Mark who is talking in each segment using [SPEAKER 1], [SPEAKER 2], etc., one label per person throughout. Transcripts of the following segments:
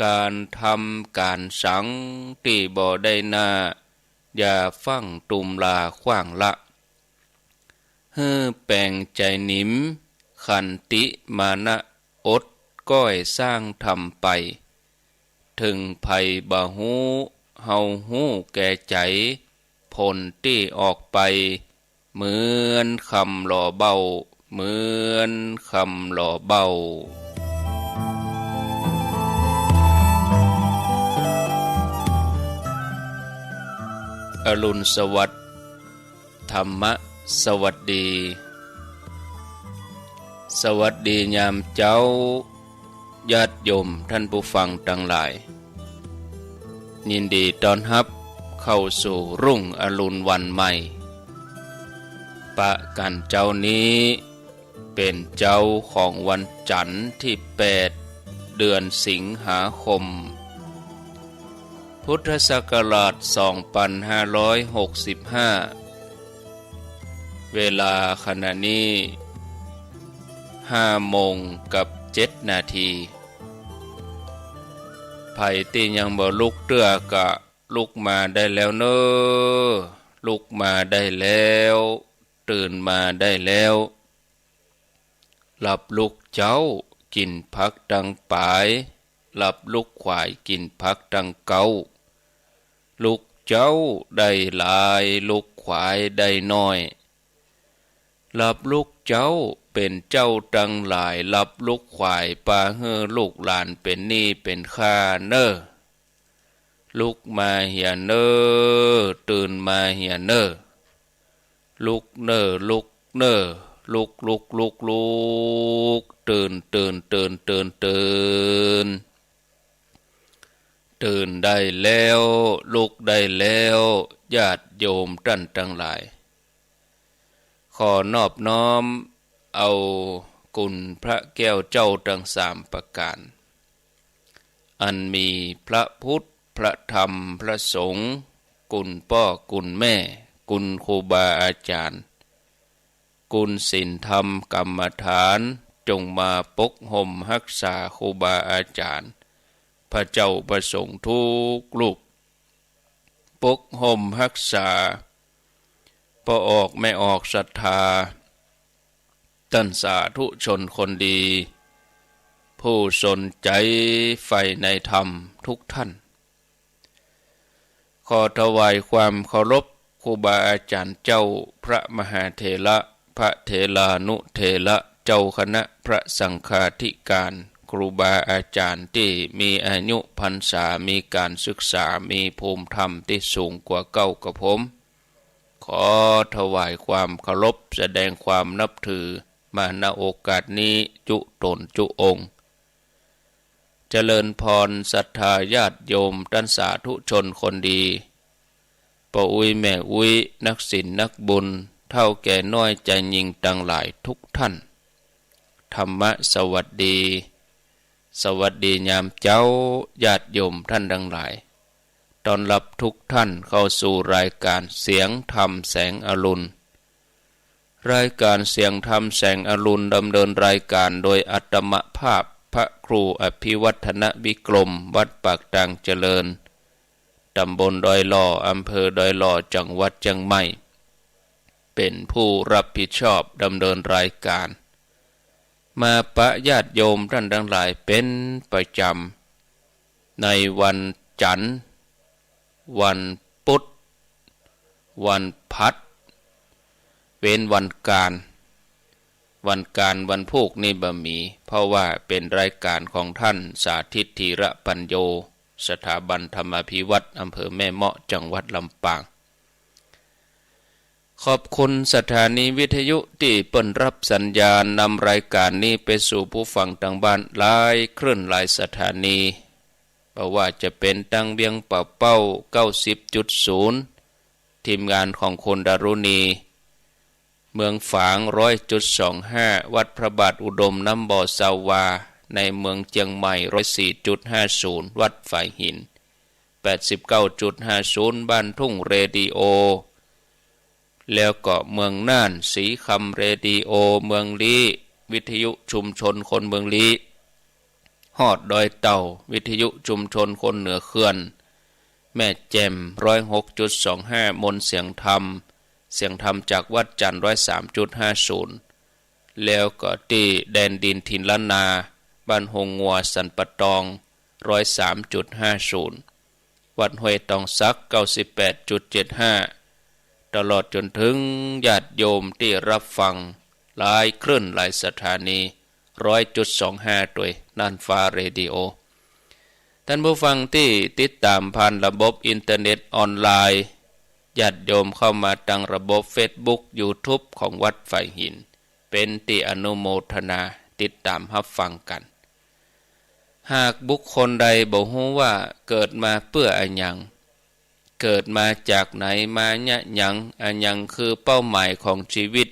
[SPEAKER 1] การทำการสังที่บ่ได้นาอย่าฟังตุมลาขว้างละเฮือแปลงใจนิ่มขันติมานะอดก้อยสร้างทำไปถึงภัยบ่ฮู้เฮาฮู้แก่ใจผลที่ออกไปเหมือนคำหล่อเบาเหมือนคำหล่อเบาอรุณสวัสดิ์ธรรมะสวัสดีสวัสดียามเจ้าญาติโยมท่านผู้ฟังทั้งหลายยินดีต้อนรับเข้าสู่รุ่งอรุณวันใหม่ปะกันเจ้านี้เป็นเจ้าของวันจันทร์ที่8เดือนสิงหาคมพุทธศักราช2565เวลาขณะนี้5:07 นาทีไผที่ยังบ่ลุกเตื้อกะลุกมาได้แล้วเน้อลุกมาได้แล้วตื่นมาได้แล้วหลับลุกเจ้ากินผักดังปายหลับลุกควายกินผักดังเกาลุกเจ้าได้หลายลุกควายได้น้อยหลับลุกเจ้าเป็นเจ้าดังหลายหลับลุกควายปาเฮือลูกหลานเป็นหนี้เป็นค่าเน้อลุกมาเหียเน้อตื่นมาเหียเน้อลุกเน้อลุกเน้อลุกลุกลุกลุกตื่นตื่นตื่นตื่นตื่นตื่นได้แล้วลุกได้แล้วญาติโยมท่านทั้งหลายขอนอบน้อมเอาคุณพระแก้วเจ้าทั้ง3ประการอันมีพระพุทธพระธรรมพระสงฆ์คุณพ่อคุณแม่คุณครูบาอาจารย์คุณศีลธรรมกรรมฐานจงมาปกห่มรักษาครูบาอาจารย์พระเจ้าประสงค์ทุกลูกปกห่มรักษาพอออกไม่ออกศรัทธาท่านสาธุชนคนดีผู้สนใจใฝ่ในธรรมทุกท่านขอถวายความเคารพครูบาอาจารย์เจ้าพระมหาเถระพระเถรานุเถระเจ้าคณะพระสังฆาธิการครูบาอาจารย์ที่มีอายุพรรษามีการศึกษามีภูมิธรรมที่สูงกว่าเก้ากับผมขอถวายความเคารพแสดงความนับถือมาณโอกาสนี้จุตนจุองค์เจริญพรศรัทธาญาติโยมท่านสาธุชนคนดีป้าอุ้ยแม่อุ้ยนักศีลนักบุญเท่าแก่น้อยใจยิ่งต่างหลายทุกท่านธรรมะสวัสดีสวัสดียามเจ้าญาติโยมท่านทั้งหลายต้อนรับทุกท่านเข้าสู่รายการเสียงธรรมแสงอรุณรายการเสียงธรรมแสงอรุณดำเนินรายการโดยอัตมภาพพระครูอภิวัฒนวิกรมวัดปากด่างเจริญตำบลดอยหล่ออำเภอดอยหล่อจังหวัดเชียงใหม่เป็นผู้รับผิดชอบดำเนินรายการมาปะญาติโยมท่านทั้งหลายเป็นประจำในวันจันทร์วันพุธวันพัดเว้นวันการวันพุธนี่บ่มีเพราะว่าเป็นรายการของท่านสาธิตธีระปัญโยสถาบันธรรมาภิวัตรอำเภอแม่เมาะจังหวัดลำปางขอบคุณสถานีวิทยุที่เปิ่นรับสัญญาณนำรายการนี้ไปสู่ผู้ฟังทางบ้านหลายคลื่นหลายสถานีเพราะว่าจะเป็นตังเวียงป่าเป้า 90.0 ทีมงานของคนดารุณีเมืองฝาง 100.25 วัดพระบาทอุดมน้ำบ่อสาวาในเมืองเชียงใหม่ 104.50 วัดฝ่ายหิน 89.50 บ้านทุ่งเรดิโอแล้วก็เมืองน่านศรีคำเรดิโอเมืองลี้วิทยุชุมชนคนเมืองลี้ ฮอดดอยเต่าวิทยุชุมชนคนเหนือเขื่อนแม่แจ่ม106.25 มนต์เสียงธรรมจากวัดจันทร์103.50แล้วก็ที่แดนดินถิ่นล้านนาบ้านหงงัวสันปะตอง103.50วัดห้วยตองซัก98.75ตลอดจนถึงญาติโยมที่รับฟังหลายคลื่นหลายสถานี100.25ด้วยน่านฟ้าเรดิโอท่านผู้ฟังที่ติดตามผ่านระบบอินเทอร์เน็ตออนไลน์ญาติโยมเข้ามาตั้งระบบ Facebook YouTube ของวัดไผ่หินเป็นที่อนุโมทนาติดตามรับฟังกันหากบุคคลใดบ่ฮู้ว่าเกิดมาเพื่ออันหยังเกิดมาจากไหนมายะหยังอันหยังคือเป้าหมายของชีวิต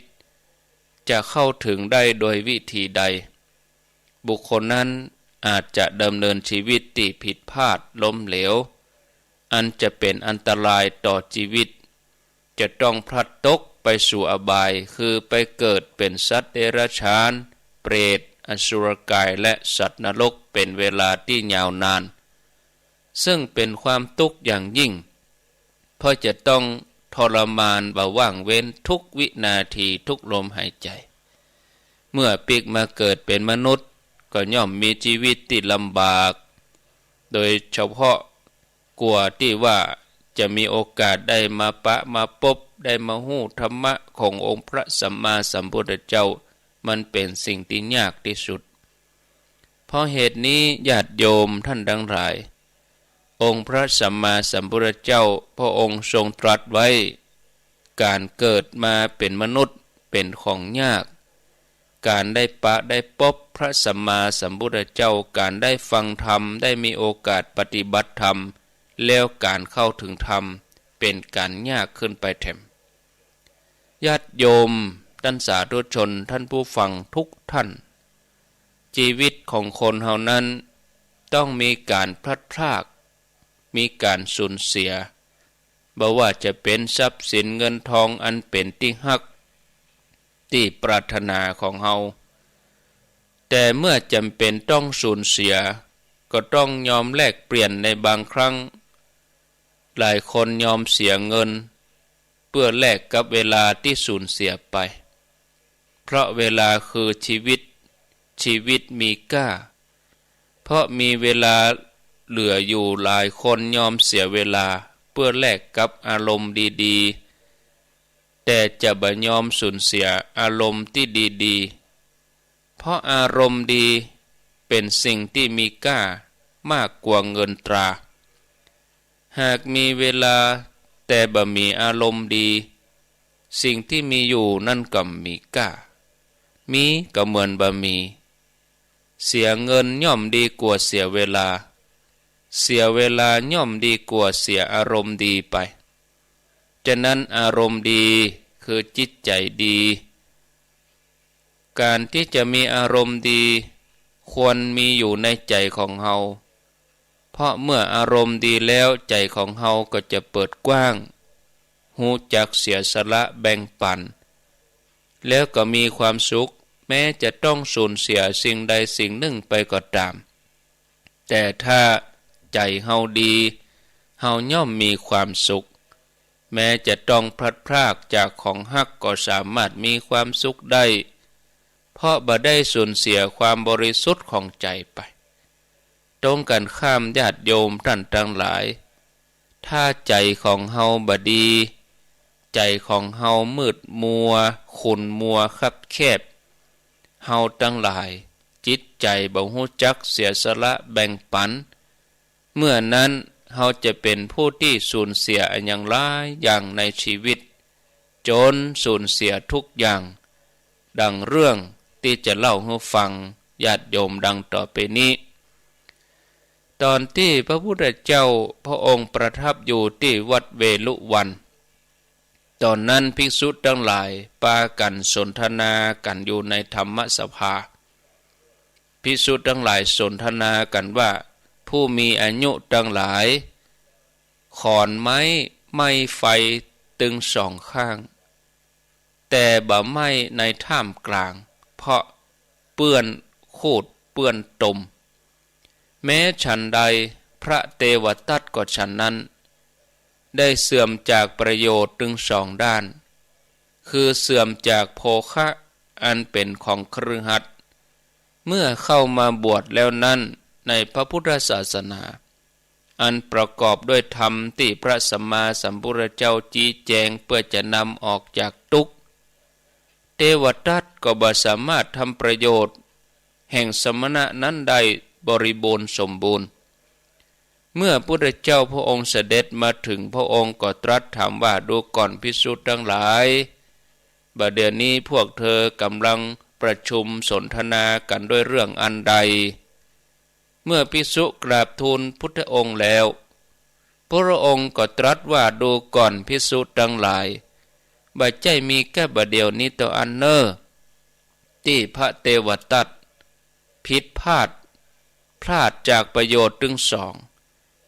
[SPEAKER 1] จะเข้าถึงได้โดยวิธีใดบุคคลนั้นอาจจะดำเนินชีวิตที่ผิดพลาดล้มเหลวอันจะเป็นอันตรายต่อชีวิตจะต้องพลัดตกไปสู่อบายคือไปเกิดเป็นสัตว์เดรัจฉานเปรตอสุรกายและสัตว์นรกเป็นเวลาที่ยาวนานซึ่งเป็นความทุกข์อย่างยิ่งเพราะจะต้องทรมานบ่ว่างเว้นทุกวินาทีทุกลมหายใจเมื่อปีกมาเกิดเป็นมนุษย์ก็ย่อมมีชีวิตที่ลำบากโดยเฉพาะกลัวที่ว่าจะมีโอกาสได้มาปะมาพบได้มาหู้ธรรมะขององค์พระสัมมาสัมพุทธเจ้ามันเป็นสิ่งที่ยากที่สุดเพราะเหตุนี้ญาติโยมท่านทั้งหลายองค์พระสัมมาสัมพุทธเจ้าพระองค์ทรงตรัสไว้การเกิดมาเป็นมนุษย์เป็นของยากการได้ปะได้พบพระสัมมาสัมพุทธเจ้าการได้ฟังธรรมได้มีโอกาสปฏิบัติธรรมแล้วการเข้าถึงธรรมเป็นการยากขึ้นไปแถมญาติโยมท่านสาธุชนท่านผู้ฟังทุกท่านชีวิตของคนเฮานั้นต้องมีการพลัดพรากมีการสูญเสียบ่ว่าจะเป็นทรัพย์สินเงินทองอันเป็นที่ฮักที่ปรารถนาของเฮาแต่เมื่อจำเป็นต้องสูญเสียก็ต้องยอมแลกเปลี่ยนในบางครั้งหลายคนยอมเสียเงินเพื่อแลกกับเวลาที่สูญเสียไปเพราะเวลาคือชีวิตมีค่าเพราะมีเวลาเหลืออยู่หลายคนยอมเสียเวลาเพื่อแลกกับอารมณ์ดีๆแต่จะบ่ยอมสูญเสียอารมณ์ที่ดีๆเพราะอารมณ์ดีเป็นสิ่งที่มีค่ามากกว่าเงินตราหากมีเวลาแต่บ่มีอารมณ์ดีสิ่งที่มีอยู่นั่นก็มีค่ามีก็เหมือนบ่มีเสียเงินย่อมดีกว่าเสียเวลาย่อมดีกว่าเสียอารมณ์ดีไปฉะนั้นอารมณ์ดีคือจิตใจดีการที่จะมีอารมณ์ดีควรมีอยู่ในใจของเฮาเพราะเมื่ออารมณ์ดีแล้วใจของเฮาก็จะเปิดกว้างรู้จักเสียสละแบ่งปันแล้วก็มีความสุขแม้จะต้องสูญเสียสิ่งใดสิ่งหนึ่งไปก็ตามแต่ถ้าใจเฮาดีเฮาย่อมมีความสุขแม้จะต้องพลัดพรากจากของฮักก็สามารถมีความสุขได้เพราะบ่ได้สูญเสียความบริสุทธิ์ของใจไปตรงกันข้ามญาติโยมท่านทั้งหลายถ้าใจของเฮาบ่ดีใจของเฮามืดมัวขุ่นมัวคับแคบเฮาทั้งหลายจิตใจบ่ฮู้จักเสียสละแบ่งปันเมื่อนั้นเฮาจะเป็นผู้ที่สูญเสียอันอย่างหลายอย่างในชีวิตจนสูญเสียทุกอย่างดังเรื่องที่จะเล่าให้ฟังญาติโยมดังต่อไปนี้ตอนที่พระพุทธเจ้าพระองค์ประทับอยู่ที่วัดเวลุวันตอนนั้นภิกษุทั้งหลายปากันสนทนากันอยู่ในธรรมสภาภิกษุทั้งหลายสนทนากันว่าผู้มีอายุทั้งหลายขอนไม้ไฟตึงสองข้างแต่บ่ไม้ในท่ามกลางเพราะเปื้อนโคดเปื้อนตม แม้ฉันใดพระเทวทัตก็ฉันนั้นได้เสื่อมจากประโยชน์ถึงสองด้านคือเสื่อมจากโภคะอันเป็นของคฤหัสถ์เมื่อเข้ามาบวชแล้วนั้นในพระพุทธศาสนาอันประกอบด้วยธรรมที่พระสัมมาสัมพุทธเจ้าชี้แจงเพื่อจะนำออกจากทุกข์เทวทัตก็บ่สามารถทำประโยชน์แห่งสมณะนั้นได้บริบูรณ์สมบูรณ์เมื่อพระพุทธเจ้าพระองค์เสด็จมาถึงพระองค์ก็ตรัสถามว่าดูก่อนภิกษุทั้งหลายบัดเดี๋ยวนี้พวกเธอกำลังประชุมสนทนากันด้วยเรื่องอันใดเมื่อภิกษุกราบทูลพุทธองค์แล้วพระองค์ก็ตรัสว่าดูก่อนภิกษุทั้งหลายบัดใจมีแค่บัดเดียวนี้ตัวอันเนอที่พระเทวทัตผิดพลาดจากประโยชน์ถึงสอง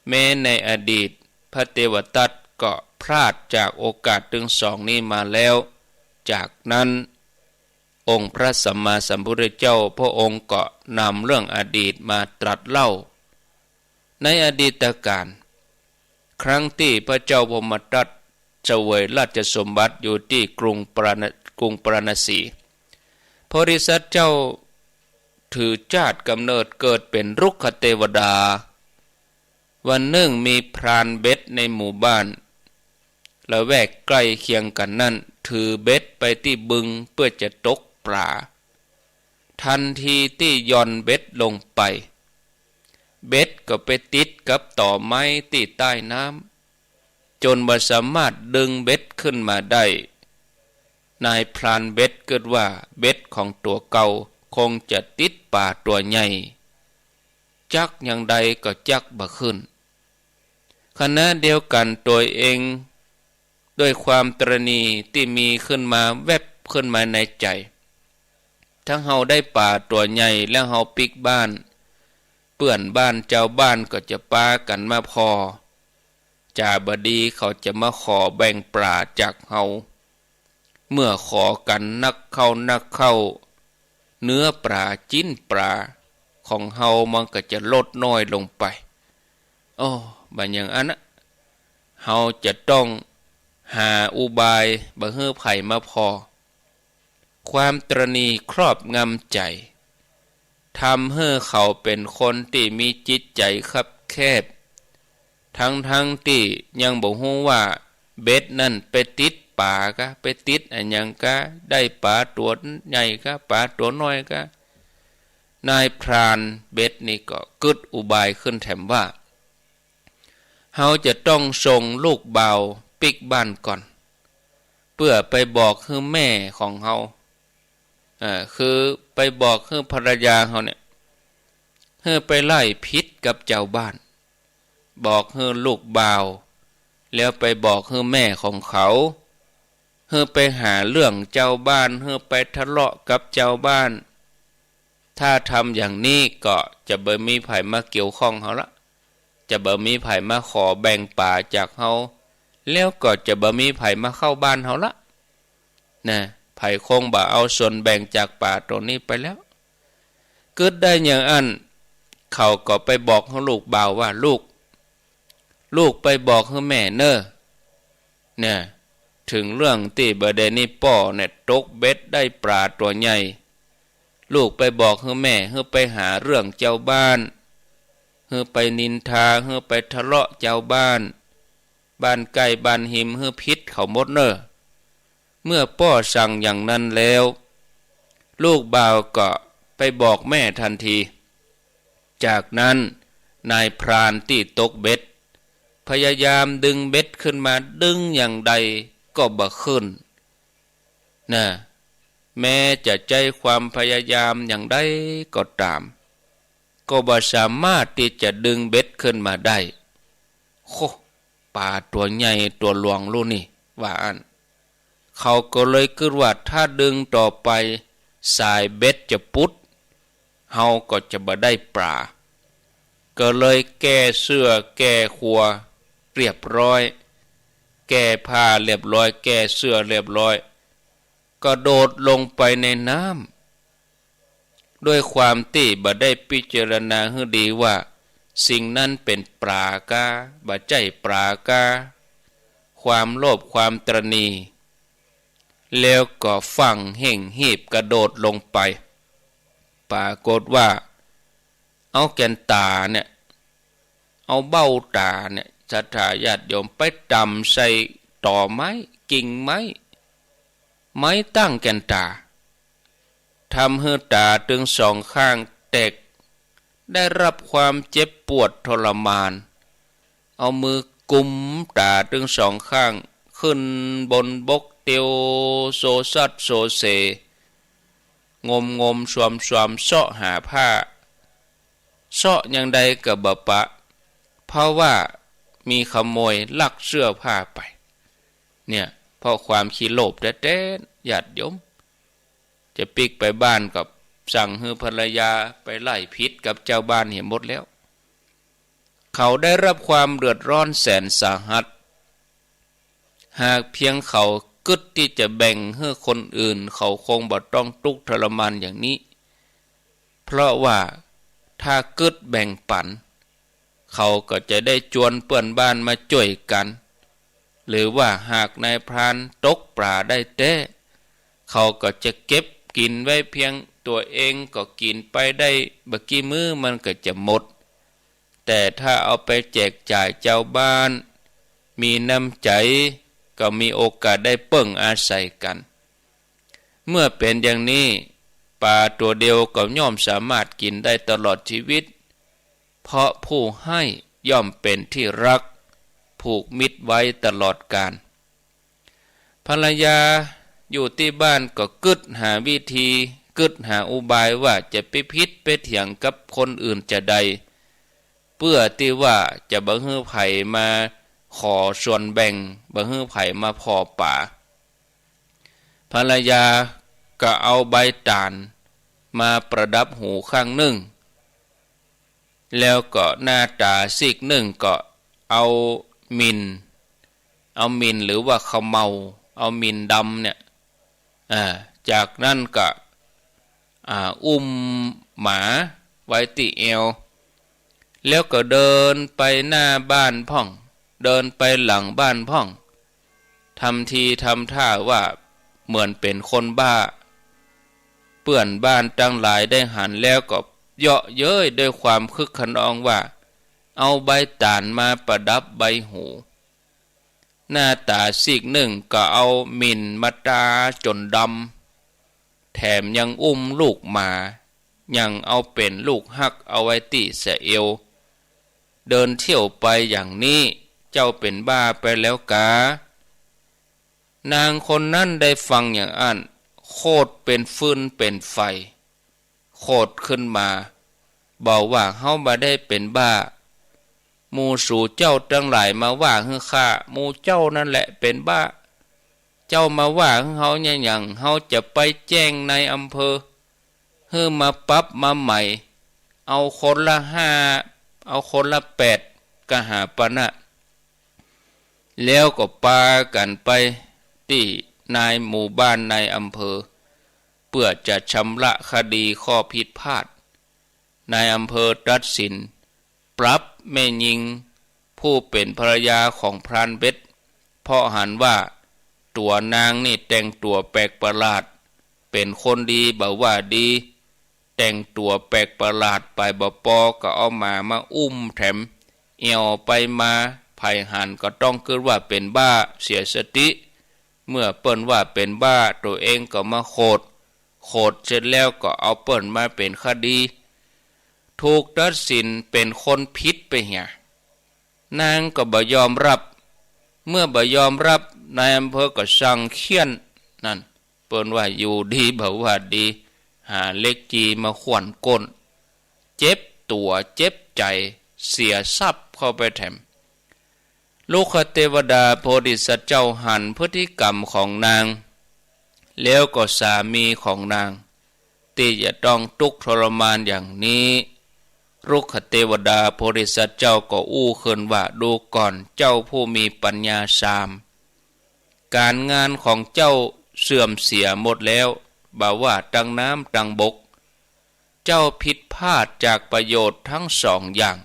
[SPEAKER 1] แม้ในอดีตพระเทวทัตก็พลาดจากโอกาสถึงสองนี้มาแล้วจากนั้นองค์พระสัมมาสัมพุทธเจ้าพระองค์ก็นำเรื่องอดีตมาตรัสเล่าในอดีตการครั้งที่พระเจ้าพมทัตเสวยราชสมบัติอยู่ที่กรุงปราณสีโพธิสัตว์เจ้าถือชาติกำเนิดเกิดเป็นรุกขเทวดาวันหนึ่งมีพรานเบ็ดในหมู่บ้านละแวกใกล้เคียงกันนั่นถือเบ็ดไปที่บึงเพื่อจะตกปลาทันทีที่ย่อนเบ็ดลงไปเบ็ดก็ไปติดกับต่อไม้ที่ใต้น้ำจนบ่สามารถดึงเบ็ดขึ้นมาได้นายพรานเบ็ดคิดว่าเบ็ดของตัวเก่าคงจะติดปลาตัวใหญ่จักอย่างใดก็จักบ่ขึ้นขณะเดียวกันตัวเองด้วยความตระหนี่ที่มีขึ้นมาแวบขึ้นมาในใจทั้งเฮาได้ป่าตัวใหญ่แล้วเฮาปิกบ้านเปื้อนบ้านเจ้าบ้านก็จะปากันมาพอจ่าบดีเขาจะมาขอแบ่งปลาจากเฮาเมื่อขอกันนักเข้าเนื้อปลาจิ้นปลาของเฮามันก็จะลดน้อยลงไปบัดอย่างอันนะเฮาจะต้องหาอุบายบ่ให้ไผมาพอความตระหนี่ครอบงำใจทำให้เขาเป็นคนที่มีจิตใจคับแคบทั้งที่ยังบ่ฮู้ว่าเบ็ดนั่นไปติดปลากะไปติดอันหยังกะได้ปลาตัวใหญ่กะปลาตัวน้อยกะนายพรานเบ็ดนี่ก็กึดอุบายขึ้นแถมว่าเฮาจะต้องส่งลูกบ่าวปิกบ้านก่อนเพื่อไปบอกคือแม่ของเฮาคือไปบอกคือภรรยาเฮาเนี่ยให้ไปไล่พิษกับเจ้าบ้านบอกให้ลูกบ่าวแล้วไปบอกให้แม่ของเขาให้ไปหาเรื่องเจ้าบ้านให้ไปทะเลาะกับเจ้าบ้านถ้าทำอย่างนี้ก็จะบ่มีไผมาเกี่ยวข้องเฮาละจะบ่มีไผมาขอแบ่งป่าจากเฮาแล้วก็จะบ่มีไผมาเข้าบ้านเฮาละนะไผคงบ่เอาส่วนแบ่งจากป่าตรงนี้ไปแล้วเกิดได้อย่างอันเขาก็ไปบอกให้ลูกบ่าวว่าลูกไปบอกให้แม่เน้อเนี่ยถึงเรื่องที่บ่ได้นี่ป้อเนี่ยตกเบ็ดได้ปลาตัวใหญ่ลูกไปบอกให้แม่ให้ไปหาเรื่องเจ้าบ้านให้ไปนินทาให้ไปทะเลาะเจ้าบ้านใกล้บ้านหิมให้พิษเขาหมดเน้อเมื่อป้อสั่งอย่างนั้นแล้วลูกบ่าวก็ไปบอกแม่ทันทีจากนั้นนายพรานที่ตกเบ็ดพยายามดึงเบ็ดขึ้นมาดึงอย่างใดก็บ่ขึ้นนะแม้จะใจความพยายามอย่างใดก็ตามก็บ่สามารถที่จะดึงเบ็ดขึ้นมาได้ปลาตัวใหญ่ตัวหลวงรู้นี่ว่าอันเขาก็เลยคิดว่าถ้าดึงต่อไปสายเบ็ดจะปุดเฮาก็จะบ่ได้ปลาก็เลยแก้เสื้อแก้ครัวเรียบร้อยแก้ผ้าเรียบร้อยแก้เสื้อเรียบร้อยก็โดดลงไปในน้ำด้วยความที่บ่ได้พิจารณาให้ดีว่า สิ่งนั้นเป็นปรากาบ่ใจปรากาความโลภความตระหนี่แล้วก็ฟังเห่งหีบกระโดดลงไปปรากฏว่าเอาแกนตาเนี่ยเอาเบ้าตาเนี่ยศรัทธาญาติโยมไปดำใส่ต่อไม้กิ่งไม้ตั้งแกนตาทำให้ตาถึงสองข้างแตกได้รับความเจ็บปวดทรมานเอามือกุมตาถึงสองข้างขึ้นบนบกเตียวโซซัดโซเซงมสวมเสาะหาผ้าเสาะยังใดกับบปะเพราะว่ามีขโมยลักเสื้อผ้าไปเนี่ยเพราะความขี้โลภแท้ๆญาติโยมจะปิกไปบ้านกับสั่งให้ภรรยาไปไล่พิษกับเจ้าบ้านเห็นหมดแล้วเขาได้รับความเดือดร้อนแสนสาหัสหากเพียงเขากึศที่จะแบ่งให้คนอื่นเขาคงบ่ต้องทุกข์ทรมานอย่างนี้เพราะว่าถ้ากึศแบ่งปันเขาก็จะได้จวนเปื่อนบ้านมาช่วยกันหรือว่าหากนายพรานตกปลาได้เต้เขาก็จะเก็บกินไว้เพียงตัวเองก็กินไปได้บักกี่มื้อมันก็จะหมดแต่ถ้าเอาไปแจกจ่ายเจ้าบ้านมีน้ำใจก็มีโอกาสได้เปิ่งอาศัยกันเมื่อเป็นอย่างนี้ปลาตัวเดียวก็ย่อมสามารถกินได้ตลอดชีวิตเพราะผู้ให้ย่อมเป็นที่รักผูกมิตรไว้ตลอดกาลภรรยาอยู่ที่บ้านก็กึศหาวิธีกึศหาอุบายว่าจะไปพิษไปเถียงกับคนอื่นจะใดเพื่อที่ว่าจะบ่ฮื้อไผมาขอส่วนแบ่งบ่ฮื้อไผมาพอป่าภรรยาก็เอาใบตาลมาประดับหูข้างหนึ่งแล้วก็หน้าตาซีกหนึ่งก็เอามินหรือว่าขมเมาเอามินดำเนี่ยจากนั้นก็อุ้มหมาไว้ที่เอวแล้วก็เดินไปหน้าบ้านพ่องเดินไปหลังบ้านพ่องทำทีทำท่าว่าเหมือนเป็นคนบ้าเปื่อนบ้านตั้งหลายได้หันแล้วก็เยาะเย้ยด้วยความคึกขนองว่าเอาใบตาลมาประดับใบหูหน้าตาซีกหนึ่งก็เอามินมาตาจนดำแถมยังอุ้มลูกมายังเอาเป็นลูกฮักเอาไว้ติเสเอวเดินเที่ยวไปอย่างนี้เจ้าเป็นบ้าไปแล้วกานางคนนั้นได้ฟังอย่างอั้นโคตรเป็นฟืนเป็นไฟโคตรขึ้นมาบอกว่าเฮาบ่ได้เป็นบ้าหมู่สู่เจ้าทั้งหลายมาว่าให้ข้าหมู่เจ้านั่นแหละเป็นบ้าเจ้ามาว่าให้เฮาอย่างเฮาจะไปแจ้งในอำเภอให้มาปรับมาใหม่เอาคนละ5เอาคนละ8กหาปณะแล้วก็ปากันไปที่นายหมู่บ้านในอำเภอเพื่อจะชำระคดีข้อผิดพลาดนายอำเภอตัดสินปรับแม่หญิงผู้เป็นภรรยาของพรานเบ็ดเพราะหันว่าตัวนางนี่แต่งตัวแปลกประหลาดเป็นคนดีบ่ว่าดีแต่งตัวแปลกประหลาดไปบ่ปอก็เอามาอุ้มแถมเอวไปมาไผหันก็ต้องคิดว่าเป็นบ้าเสียสติเมื่อเปิ้นว่าเป็นบ้าตัวเองก็มาโคดเสร็จแล้วก็เอาเปิ้นมาเป็นคดีถูกตัดสินเป็นคนผิดไปเหียนางก็บ่ยอมรับเมื่อบ่ยอมรับนายอำเภอก็สั่งเฆียนนั่นเปิ้นว่าอยู่ดีบ่ว่าดีหาเล็กจีมาขวนก้นเจ็บตัวเจ็บใจเสียทรัพย์เข้าไปแถมลูกเทวดาโพธิสัตว์เจ้าหันพฤติกรรมของนางแล้วก็สามีของนางที่จะต้องทุกข์ทรมานอย่างนี้ลูกเทวดาโพธิสัตว์เจ้าก็อู้ขึ้นว่าดูก่อนเจ้าผู้มีปัญญาสามการงานของเจ้าเสื่อมเสียหมดแล้วบ่าว่าตั้งน้ำตั้งบกเจ้าผิดพลาดจากประโยชน์ทั้ง2อย่าง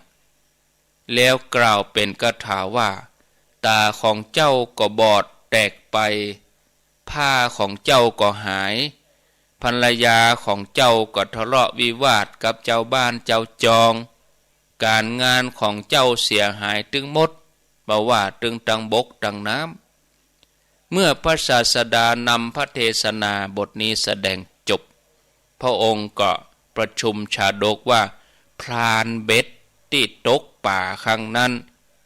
[SPEAKER 1] แล้วกล่าวเป็นคาถาว่าตาของเจ้าก็บอดแตกไปผ้าของเจ้าก็หายภรรยาของเจ้าก็ทะเลาะวิวาทกับเจ้าบ้านเจ้าจองการงานของเจ้าเสียหายตึงหมดบ่ว่าตึงตังบกตังน้ำเมื่อพระศาสดานำพระเทศนาบทนี้แสดงจบพระองค์ก็ประชุมชาดกว่าพรานเบ็ดที่ตกป่าครั้งนั้น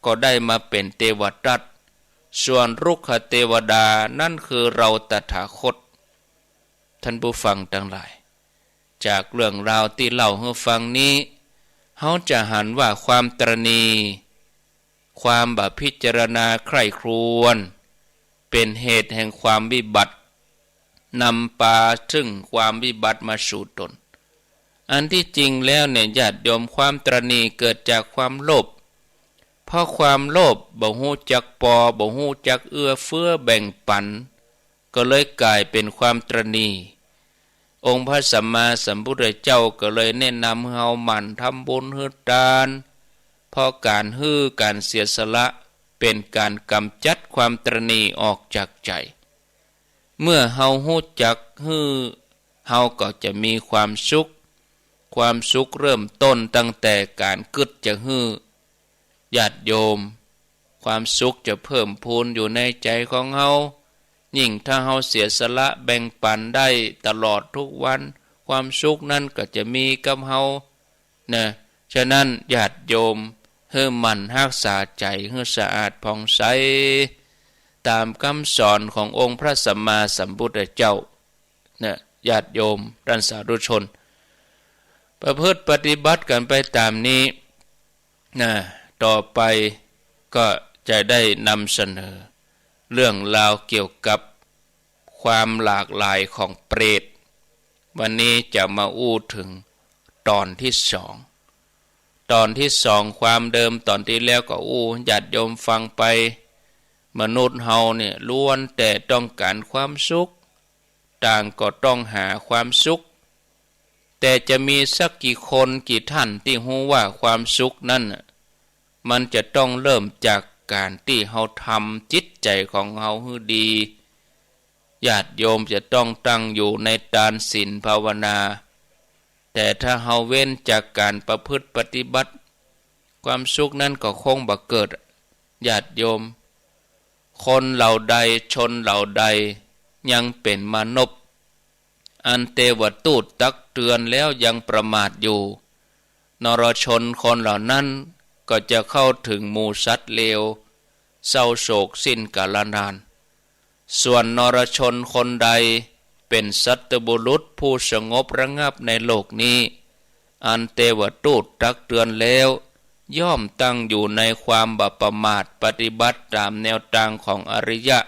[SPEAKER 1] ก็ได้มาเป็นเทวทัตส่วนรุกขเทวดานั่นคือเราตถาคตท่านผู้ฟังทั้งหลายจากเรื่องราวที่เล่าให้ฟังนี้เฮาจะหันว่าความตรณีความบพิจารณาใคร่ครวญเป็นเหตุแห่งความวิบัตินำพาซึ่งความวิบัติมาสู่ตนอันที่จริงแล้วเนี่ยญาติโยมความตรณีเกิดจากความโลภเพราะความโลภบ่ฮู้จักปอบ่ฮู้จักเอื้อเฟื้อแบ่งปันก็เลยกลายเป็นความตรณีองค์พระสัมมาสัมพุทธเจ้าก็เลยแนะนำให้เฮาหมั่นทำบุญให้ทานเพราะการการเสียสละเป็นการกำจัดความตรณีออกจากใจเมื่อเฮาฮู้จักเฮาก็จะมีความสุขเริ่มต้นตั้งแต่การกึศจะญาติโยมความสุขจะเพิ่มพูนอยู่ในใจของเฮายิ่งถ้าเฮาเสียสละแบ่งปันได้ตลอดทุกวันความสุขนั้นก็จะมีกับเฮานะฉะนั้นญาติโยมให้มันรักษาใจให้สะอาดผ่องใสตามคำสอนขององค์พระสัมมาสัมพุทธเจ้านะญาติโยมท่านสาธุชนประพฤติปฏิบัติกันไปตามนี้นะต่อไปก็จะได้นำเสนอเรื่องราวเกี่ยวกับความหลากหลายของเปรตวันนี้จะมาอู้ถึงตอนที่สองความเดิมตอนที่แล้วก็ญาติโยมฟังไปมนุษย์เฮาเนี่ยล้วนแต่ต้องการความสุขต่างก็ต้องหาความสุขแต่จะมีสักกี่คนกี่ท่านที่รู้ว่าความสุขนั้นมันจะต้องเริ่มจากการที่เฮาทำจิตใจของเฮาให้ดีญาติโยมจะต้องตั้งอยู่ในทานศีลภาวนาแต่ถ้าเฮาเว้นจากการประพฤติปฏิบัติความสุขนั้นก็คงบ่เกิดญาติโยมคนเหล่าใดชนเหล่าใดยังเป็นมนุษย์อันเทวทูตตักเตือนแล้วยังประมาทอยู่นรชนคนเหล่านั้นก็จะเข้าถึงหมู่สัตว์เลวเศร้าโศกสิ้นกาลนานส่วนนรชนคนใดเป็นสัตบุรุษผู้สงบระงับในโลกนี้อันเทวทูตตักเตือนแล้วย่อมตั้งอยู่ในความบประมาทปฏิบัติตามแนวทางของอริยะ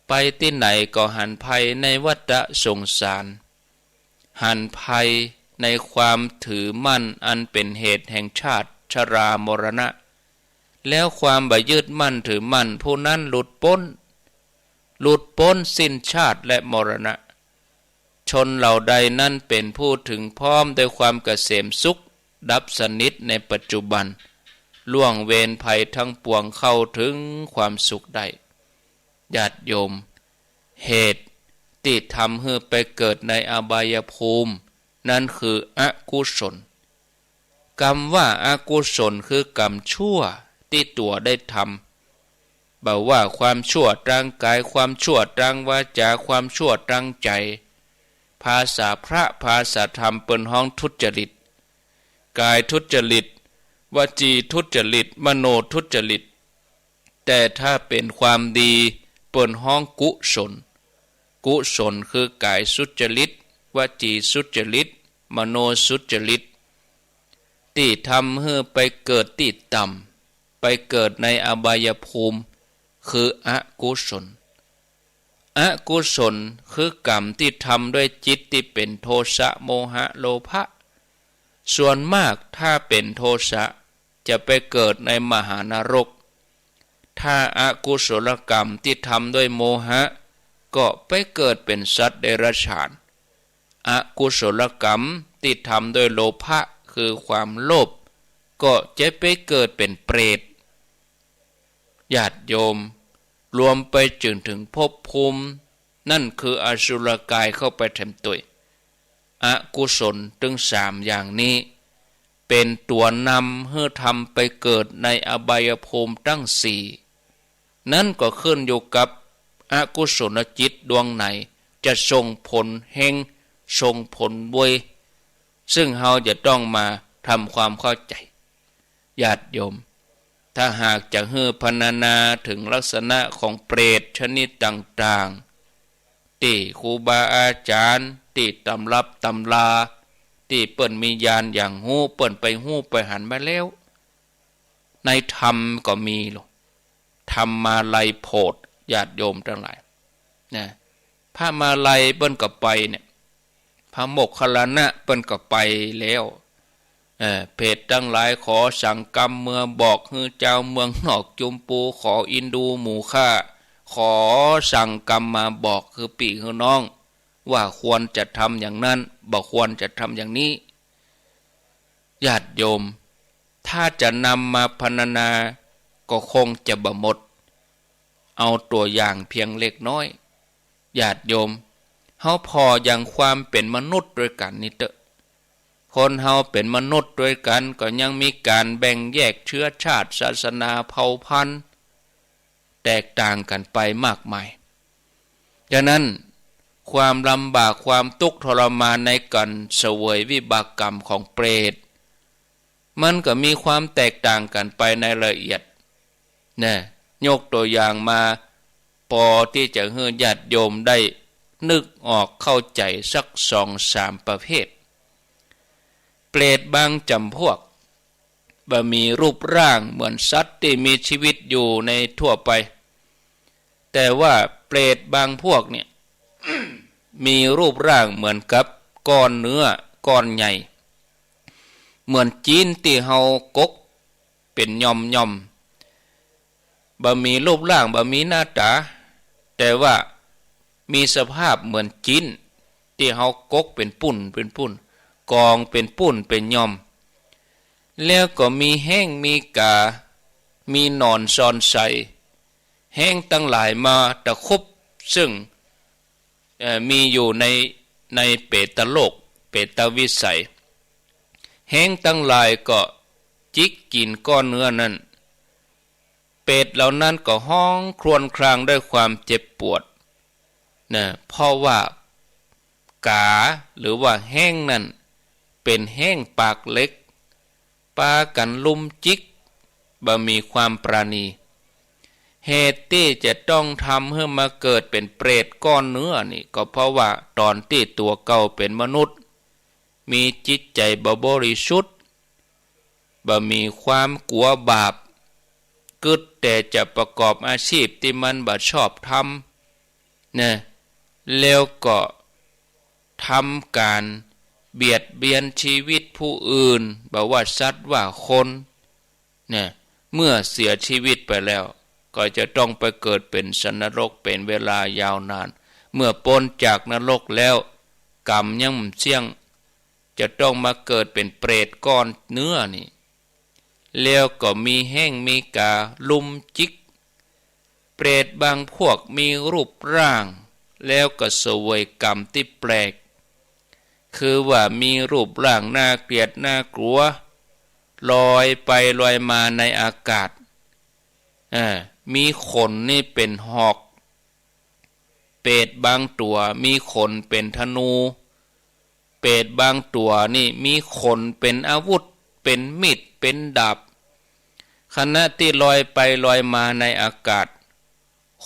[SPEAKER 1] ไปที่ไหนก็หันภัยในวัฏสงสารหันภัยในความถือมั่นอันเป็นเหตุแห่งชาติชรามรณะแล้วความบ่ยึดมั่นถือมั่นผู้นั้นหลุดพ้นสิ้นชาติและมรณะชนเหล่าใดนั้นเป็นผู้ถึงพร้อมด้วยความเกษมสุขดับสนิทในปัจจุบันล่วงเวรภัยทั้งปวงเข้าถึงความสุขได้ญาติโยมเหตุที่ทำให้ไปเกิดในอบายภูมินั่นคืออกุศลกรรมว่าอากุศลคือกรรมชั่วที่ตัวได้ทำบอกว่าความชั่วทางกายความชั่วทางวาจาความชั่วทางใจภาษาพระภาษาธรรมเป็นห้องทุจริตกายทุจริตวจีทุจริตมโนทุจริตแต่ถ้าเป็นความดีเป็นห้องกุศลคือกายสุจริตวจีสุจริตมโนสุจริตที่ทำให้ไปเกิดติดต่ำไปเกิดในอบายภูมิคืออกุศลคือกรรมที่ทำด้วยจิตที่เป็นโทสะโมหะโลภะส่วนมากถ้าเป็นโทสะจะไปเกิดในมหานรกถ้าอกุศลกรรมที่ทำด้วยโมหะก็ไปเกิดเป็นสัตว์เดรัจฉานอกุศลกรรมที่ทำด้วยโลภะคือความโลภ ก็จะไปเกิดเป็นเปรตญาติโยมรวมไปจนถึงภพภูมินั่นคืออสุรกายเข้าไปแถมตัวอกุศลถึง3อย่างนี้เป็นตัวนำให้ทำไปเกิดในอบายภูมิทั้ง4นั่นก็ขึ้นอยู่กับอกุศลจิตดวงไหนจะส่งผลแห่งส่งผลบุญซึ่งเราจะต้องมาทำความเข้าใจญาติโยมถ้าหากจะให้พรรณนาถึงลักษณะของเปรตชนิดต่างๆที่ครูบาอาจารย์ที่ตำรับตำลาที่เปิ้นมีญาณอย่างหู้เปิ้นไปหู้ไปหันมาแล้วในธรรมก็มีหรอกธรรมมาลัยโพธญาติโยมทั้งหลายนะพระมาลัยเปิ้นก็ไปเนี่ยพระโมคคัลลานะเปิ้นก็ไปแล้วเพจทั้งหลายขอสั่งกรรมเมื่อบอกให้เจ้าเมืองนอกจุมปูขออินดูหมู่ข้าขอสั่งกรรมมาบอกคือปีคือน้องว่าควรจะทำอย่างนั้นบ่ควรจะทำอย่างนี้ญาติโยมถ้าจะนำมาพรรณนาก็คงจะบ่หมดเอาตัวอย่างเพียงเล็กน้อยญาติโยมเฮาพออย่างความเป็นมนุษย์ด้วยกันนี่เถอะคนเฮาเป็นมนุษย์ด้วยกันก็ยังมีการแบ่งแยกเชื้อชาติศาสนาเผ่าพันธุ์แตกต่างกันไปมากมายฉะนั้นความลำบากความทุกข์ทรมานในการเสวยวิบากกรรมของเปรตมันก็มีความแตกต่างกันไปในละเอียดนะยกตัวอย่างมาพอที่จะให้ญาติโยมได้นึกออกเข้าใจสัก2-3ประเภทเปรตบางจำพวกบ่มีรูปร่างเหมือนสัตว์ที่มีชีวิตอยู่ในทั่วไปแต่ว่าเปรตบางพวกเนี่ย มีรูปร่างเหมือนกับก้อนเนื้อก้อนใหญ่เหมือนจีนที่เฮากกเป็นย่อมบ่มีรูปร่างบ่มีหน้าตาแต่ว่ามีสภาพเหมือนจีนที่เฮากกเป็นปุ่นกองเป็นปุ่นเป็นย่อมแล้วก็มีแห้งมีกามีหนอนซ่อนใสแห้งตั้งหลายมาตะคุบซึ่งมีอยู่ในเปตโลกเปตวิสัยแห้งตั้งหลายก็จิกกินก้อนเนื้อนั้นเปรตเหล่านั้นก็ห้องครวญครางด้วยความเจ็บปวดนะเพราะว่ากาหรือว่าแห้งนั้นเป็นแห้งปากเล็กปากันลุมจิกบ่มีความปราณีเหตุที่จะต้องทำให้มาเกิดเป็นเปรตก้อนเนื้อนี่ก็เพราะว่าตอนที่ตัวเก่าเป็นมนุษย์มีจิตใจบ่บริสุทธิ์บ่มีความกลัวบาปกึดแต่จะประกอบอาชีพที่มันบ่ชอบทำนะแล้วก็ทำการเบียดเบียนชีวิตผู้อื่นบ่ว่าสัตว์ว่าคนนะเมื่อเสียชีวิตไปแล้วก็จะต้องไปเกิดเป็นสัตว์นรกเป็นเวลายาวนานเมื่อพ้นจากนรกแล้วกรรมยังเสี่ยงจะต้องมาเกิดเป็นเปรตก้อนเนื้อนี่แล้วก็มีแห้งมีกาลุมจิกเปรตบางพวกมีรูปร่างแล้วก็เสวยกรรมที่แปลกคือว่ามีรูปร่างน่าเกลียดน่ากลัวลอยไปลอยมาในอากาศมีขนนี่เป็นหอกเปรตบางตัวมีขนเป็นธนูเปรตบางตัวนี่มีขนเป็นอาวุธเป็นมีดเป็นดาบขณะที่ลอยไปลอยมาในอากาศ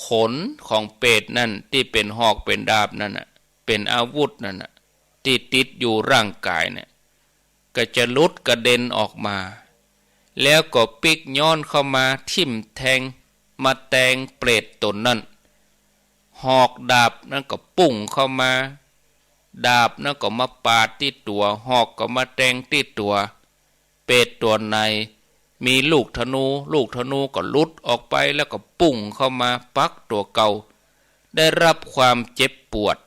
[SPEAKER 1] ขนของเปรตนั่นที่เป็นหอกเป็นดาบนั่นน่ะเป็นอาวุธนั่นน่ะที่ติดอยู่ร่างกายเนี่ยก็จะลุดกระเด็นออกมาแล้วก็ปิกย้อนเข้ามาทิ่มแทงมาแทงเปรตตนนั้นหอกดาบนั่นก็ปุ่งเข้ามาดาบนั่นก็มาปาดที่ตัวหอกก็มาแทงที่ตัวเปรตตัวในมีลูกธนูก็ลุดออกไปแล้วก็ปุ่งเข้ามาปักตัวเก่าได้รับความเจ็บปวด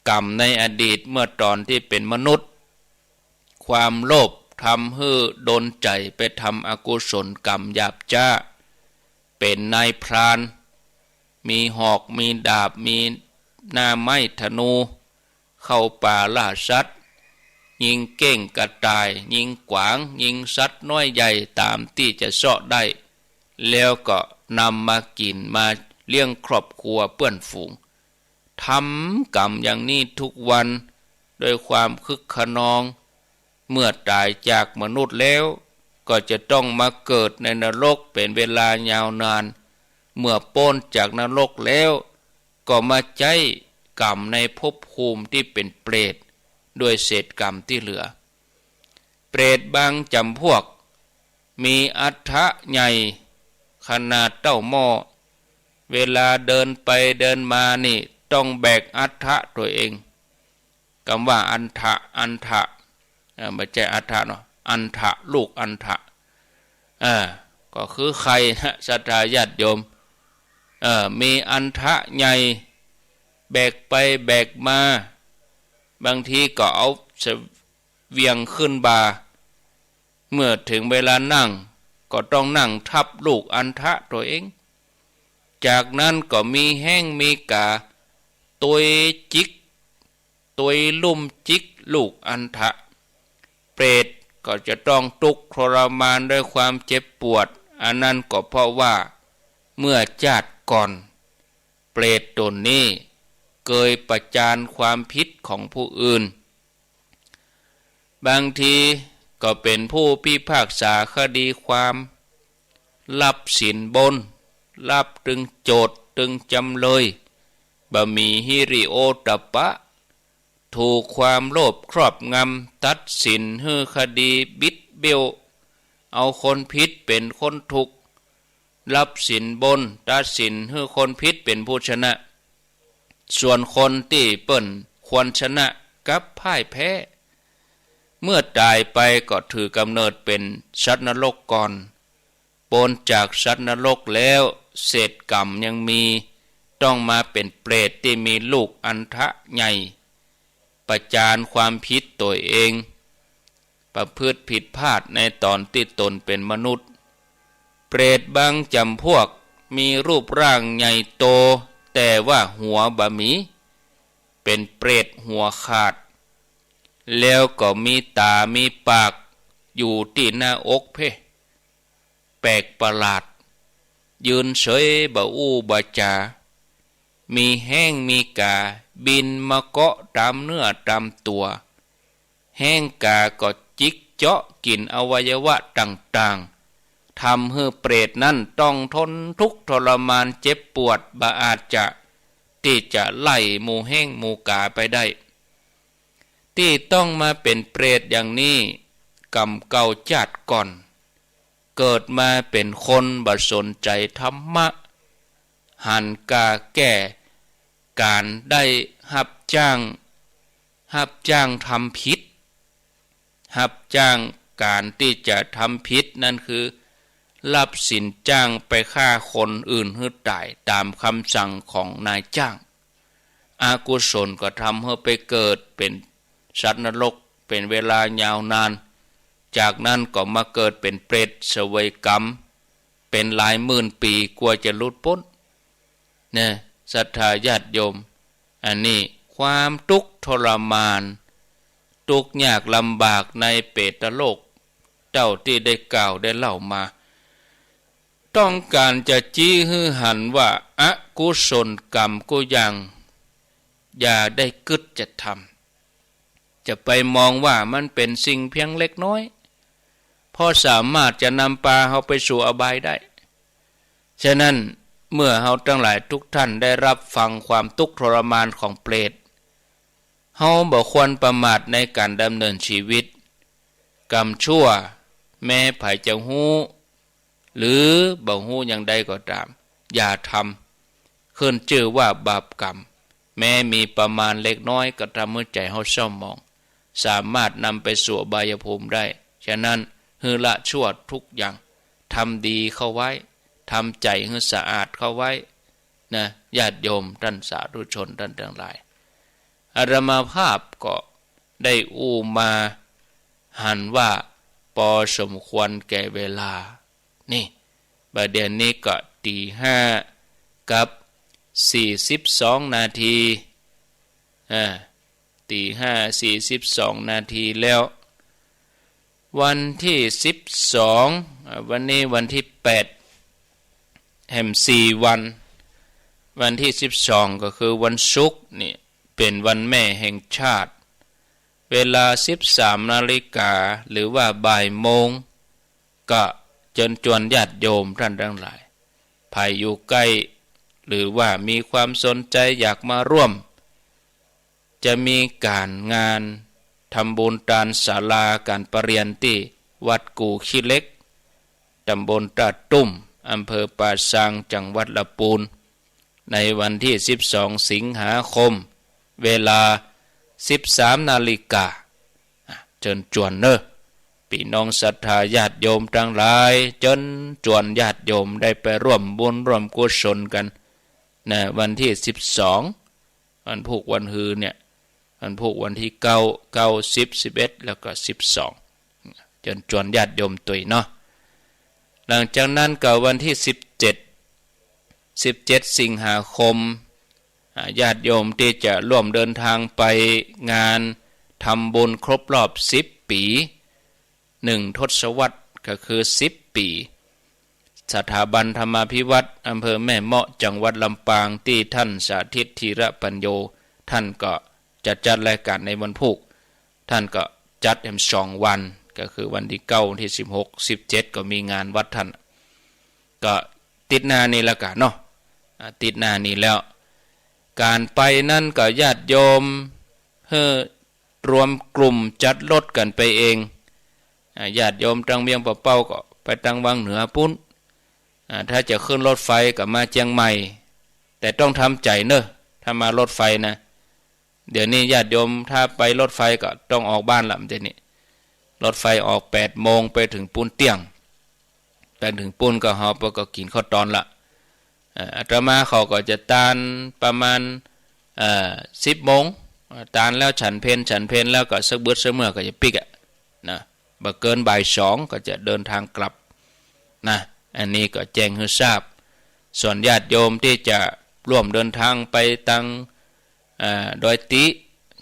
[SPEAKER 1] กรรมในอดีตเมื่อตอนที่เป็นมนุษย์ความโลภโท ทำให้ดนใจไปทำอกุศลกรรมหยาบจ้าเป็นนายพรานมีหอกมีดาบมีหน้าไม้ธนูเข้าป่าล่าสัตว์ยิงเก้งกระต่ายยิงกวางยิงสัตว์น้อยใหญ่ตามที่จะเสาะได้แล้วก็นำมากินมาเลี้ยงครอบครัวเปื้อนฝูงทำกรรมอย่างนี้ทุกวันโดยความคึกขนองเมื่อตายจากมนุษย์แล้วก็จะต้องมาเกิดในนรกเป็นเวลายาวนานเมื่อพ้นจากนรกแล้วก็มาใจกรรมในภพภูมิที่เป็นเปรตด้วยเศษกรรมที่เหลือเปรตบางจำพวกมีอัฐะใหญ่ขนาดเต้าหม้อเวลาเดินไปเดินมานี่ต้องแบกอัฐะตัวเองคำว่าอันทะไม่ใช่อัฐะเนาะอันทะลูกอันทะก็คือใครนะศรัทธาญาติโยมมีอันทะใหญ่แบกไปแบกมาบางทีก็เอาเวียงขึ้นบ่าเมื่อถึงเวลานั่งก็ต้องนั่งทับลูกอันทะตัวเองจากนั้นก็มีแห้งมีกาตัวจิกตัวลุ่มจิกลูกอันทะเปรตก็จะต้องทุกข์ทรมานด้วยความเจ็บปวดอันนั้นก็เพราะว่าเมื่อชาติก่อนเปรตตนนี้เคยประจานความผิดของผู้อื่นบางทีก็เป็นผู้พิพากษาคดีความรับสินบนรับตึงโจทย์ตึงจำเลยบะมีฮิริโอตปะถูกความโลภครอบงำตัดสินให้คดีบิดเบี้ยวเอาคนผิดเป็นคนถูกรับสินบนตัดสินให้คนผิดเป็นผู้ชนะส่วนคนที่เปิ้นควรชนะกับพ่ายแพ้เมื่อตายไปก็ถือกำเนิดเป็นสัตว์นรกก่อนพ้นจากสัตว์นรกแล้วเศษกรรมยังมีต้องมาเป็นเปรตที่มีลูกอันทะใหญ่ประจานความผิดตัวเองประพฤติผิดพลาดในตอนที่ตนเป็นมนุษย์เปรตบางจำพวกมีรูปร่างใหญ่โตแต่ว่าหัวบะหมีเป็นเปรตหัวขาดแล้วก็มีตามีปากอยู่ที่หน้าอกเพแปลกประหลาดยืนเฉยบ่อู้บ่จามีแห้งมีกาบินมาเกาะตามเนื้อตามตัวแห้งกาก็จิกเจาะกินอวัยวะต่างๆทำให้เปรตนั้นต้องทนทุกข์ทรมานเจ็บปวดบ่อาจจะที่จะไล่หมูแห้งหมูกาไปได้ที่ต้องมาเป็นเปรตอย่างนี้กรรมเก่าชาติก่อนเกิดมาเป็นคนบ่สนใจธรรมะหันกาแก้การได้รับจ้างทำผิดรับจ้างการที่จะทำผิดนั่นคือรับสินจ้างไปฆ่าคนอื่นให้ตายตามคำสั่งของนายจ้างอากุศลก็ทำให้ไปเกิดเป็นสัตว์นรกเป็นเวลายาวนานจากนั้นก็มาเกิดเป็นเปรตเสวยกรรมเป็นหลายหมื่นปีกว่าจะหลุดพ้นเนี่ยศรัทธาญาติโยมอันนี้ความทุกข์ทรมานทุกข์ยากลำบากในเปตโลกเจ้าที่ได้กล่าวได้เล่ามาต้องการจะจี้ฮือหันว่าอกุศลกรรมก็ยังอย่าได้กึศจะทำจะไปมองว่ามันเป็นสิ่งเพียงเล็กน้อยพอสามารถจะนำพาเขาไปสู่อบายได้ฉะนั้นเมื่อเราทั้งหลายทุกท่านได้รับฟังความทุกข์ทรมานของเปรตเราบ่ควรประมาทในการดำเนินชีวิตกรรมชั่วแม้ไผจะฮู้หรือบ่ฮู้อย่างใดก็ตามอย่าทำขึ้นชื่อว่าบาปกรรมแม้มีประมาณเล็กน้อยก็ทำให้ใจเราเศร้าหมองสามารถนำไปสู่อบายภูมิได้ฉะนั้นให้ละชั่วทุกอย่างทำดีเข้าไว้ทำใจให้สะอาดเข้าไว้นะญาติโยมท่านสาธุชนท่านทั้งหลายอาตมาภาพก็ได้อู้มาหันว่า พอสมควรแก่เวลานี่บัดเดี๋ยวนี้ก็ตีห้ากับ42 นาทีตีห้า42 นาทีแล้ววันที่12วันนี้วันที่8แห่ง4 วันวันที่12ก็คือวันศุกร์นี่เป็นวันแม่แห่งชาติเวลา13 นาฬิกาหรือว่าบ่ายโมงก็เชิญชวนญาติโยมท่านทั้งหลายภายอยู่ใกล้หรือว่ามีความสนใจอยากมาร่วมจะมีการงานทำบุญทานศาลาการประเรียนที่วัดกู่ขี้เล็กตำบลตาตุ้มอำเภอป่าซางจังหวัดลำพูนในวันที่12 สิงหาคมเวลา13 นาฬิกาเชิญชวนเนอะพี่น้องศรัทธาญาติโยมทั้งหลายเชิญชวนญาติโยมได้ไปร่วมบุญร่วมกุศลกันนะวันที่12วันพุธวันฮือเนี่ยวันพุธวันที่9 9 10 11แล้วก็12เชิญชวนญาติโยมตุยเนาะหลังจากนั้นก็วันที่17 สิงหาคมญาติโยมที่จะร่วมเดินทางไปงานทำบุญครบรอบ10 ปี1 ทศวรรษก็คือ10 ปีสถาบันธรรมาภิวัตรอำเภอแม่เมาะจังหวัดลำปางที่ท่านสาธิตธีระปัญโยท่านก็จัดรายการในวันพุธท่านก็จัดแห่ง2 วันก็คือวันที่9ที่16 17ก็มีงานวัดท่านก็ติดหน้านี่ละกันเนาะติดหน้านี่แล้วการไปนั่นก็ญาติโยมรวมกลุ่มจัดรถกันไปเองญาติโยมตังเวียงปะเป้าก็ไปตังวังเหนือปุ้นถ้าจะขึ้นรถไฟก็มาเชียงใหม่แต่ต้องทำใจเนอะถ้ามารถไฟนะเดี๋ยวนี้ญาติโยมถ้าไปรถไฟก็ต้องออกบ้านละเดี๋ยวนี้รถไฟออก8 โมงไปถึงปุ้นเตี้ยงไปถึงปุ้นก็หอบก็กินข้าวตอนละอาตมาเขาก็จะตานประมาณ10 โมงตานแล้วฉันเพลแล้วก็สักเบิดสักเมื่อก็จะปิกนะบ่เกินบ่าย 2ก็จะเดินทางกลับนะอันนี้ก็แจ้งให้ทราบส่วนญาติโยมที่จะร่วมเดินทางไปตังดอยติ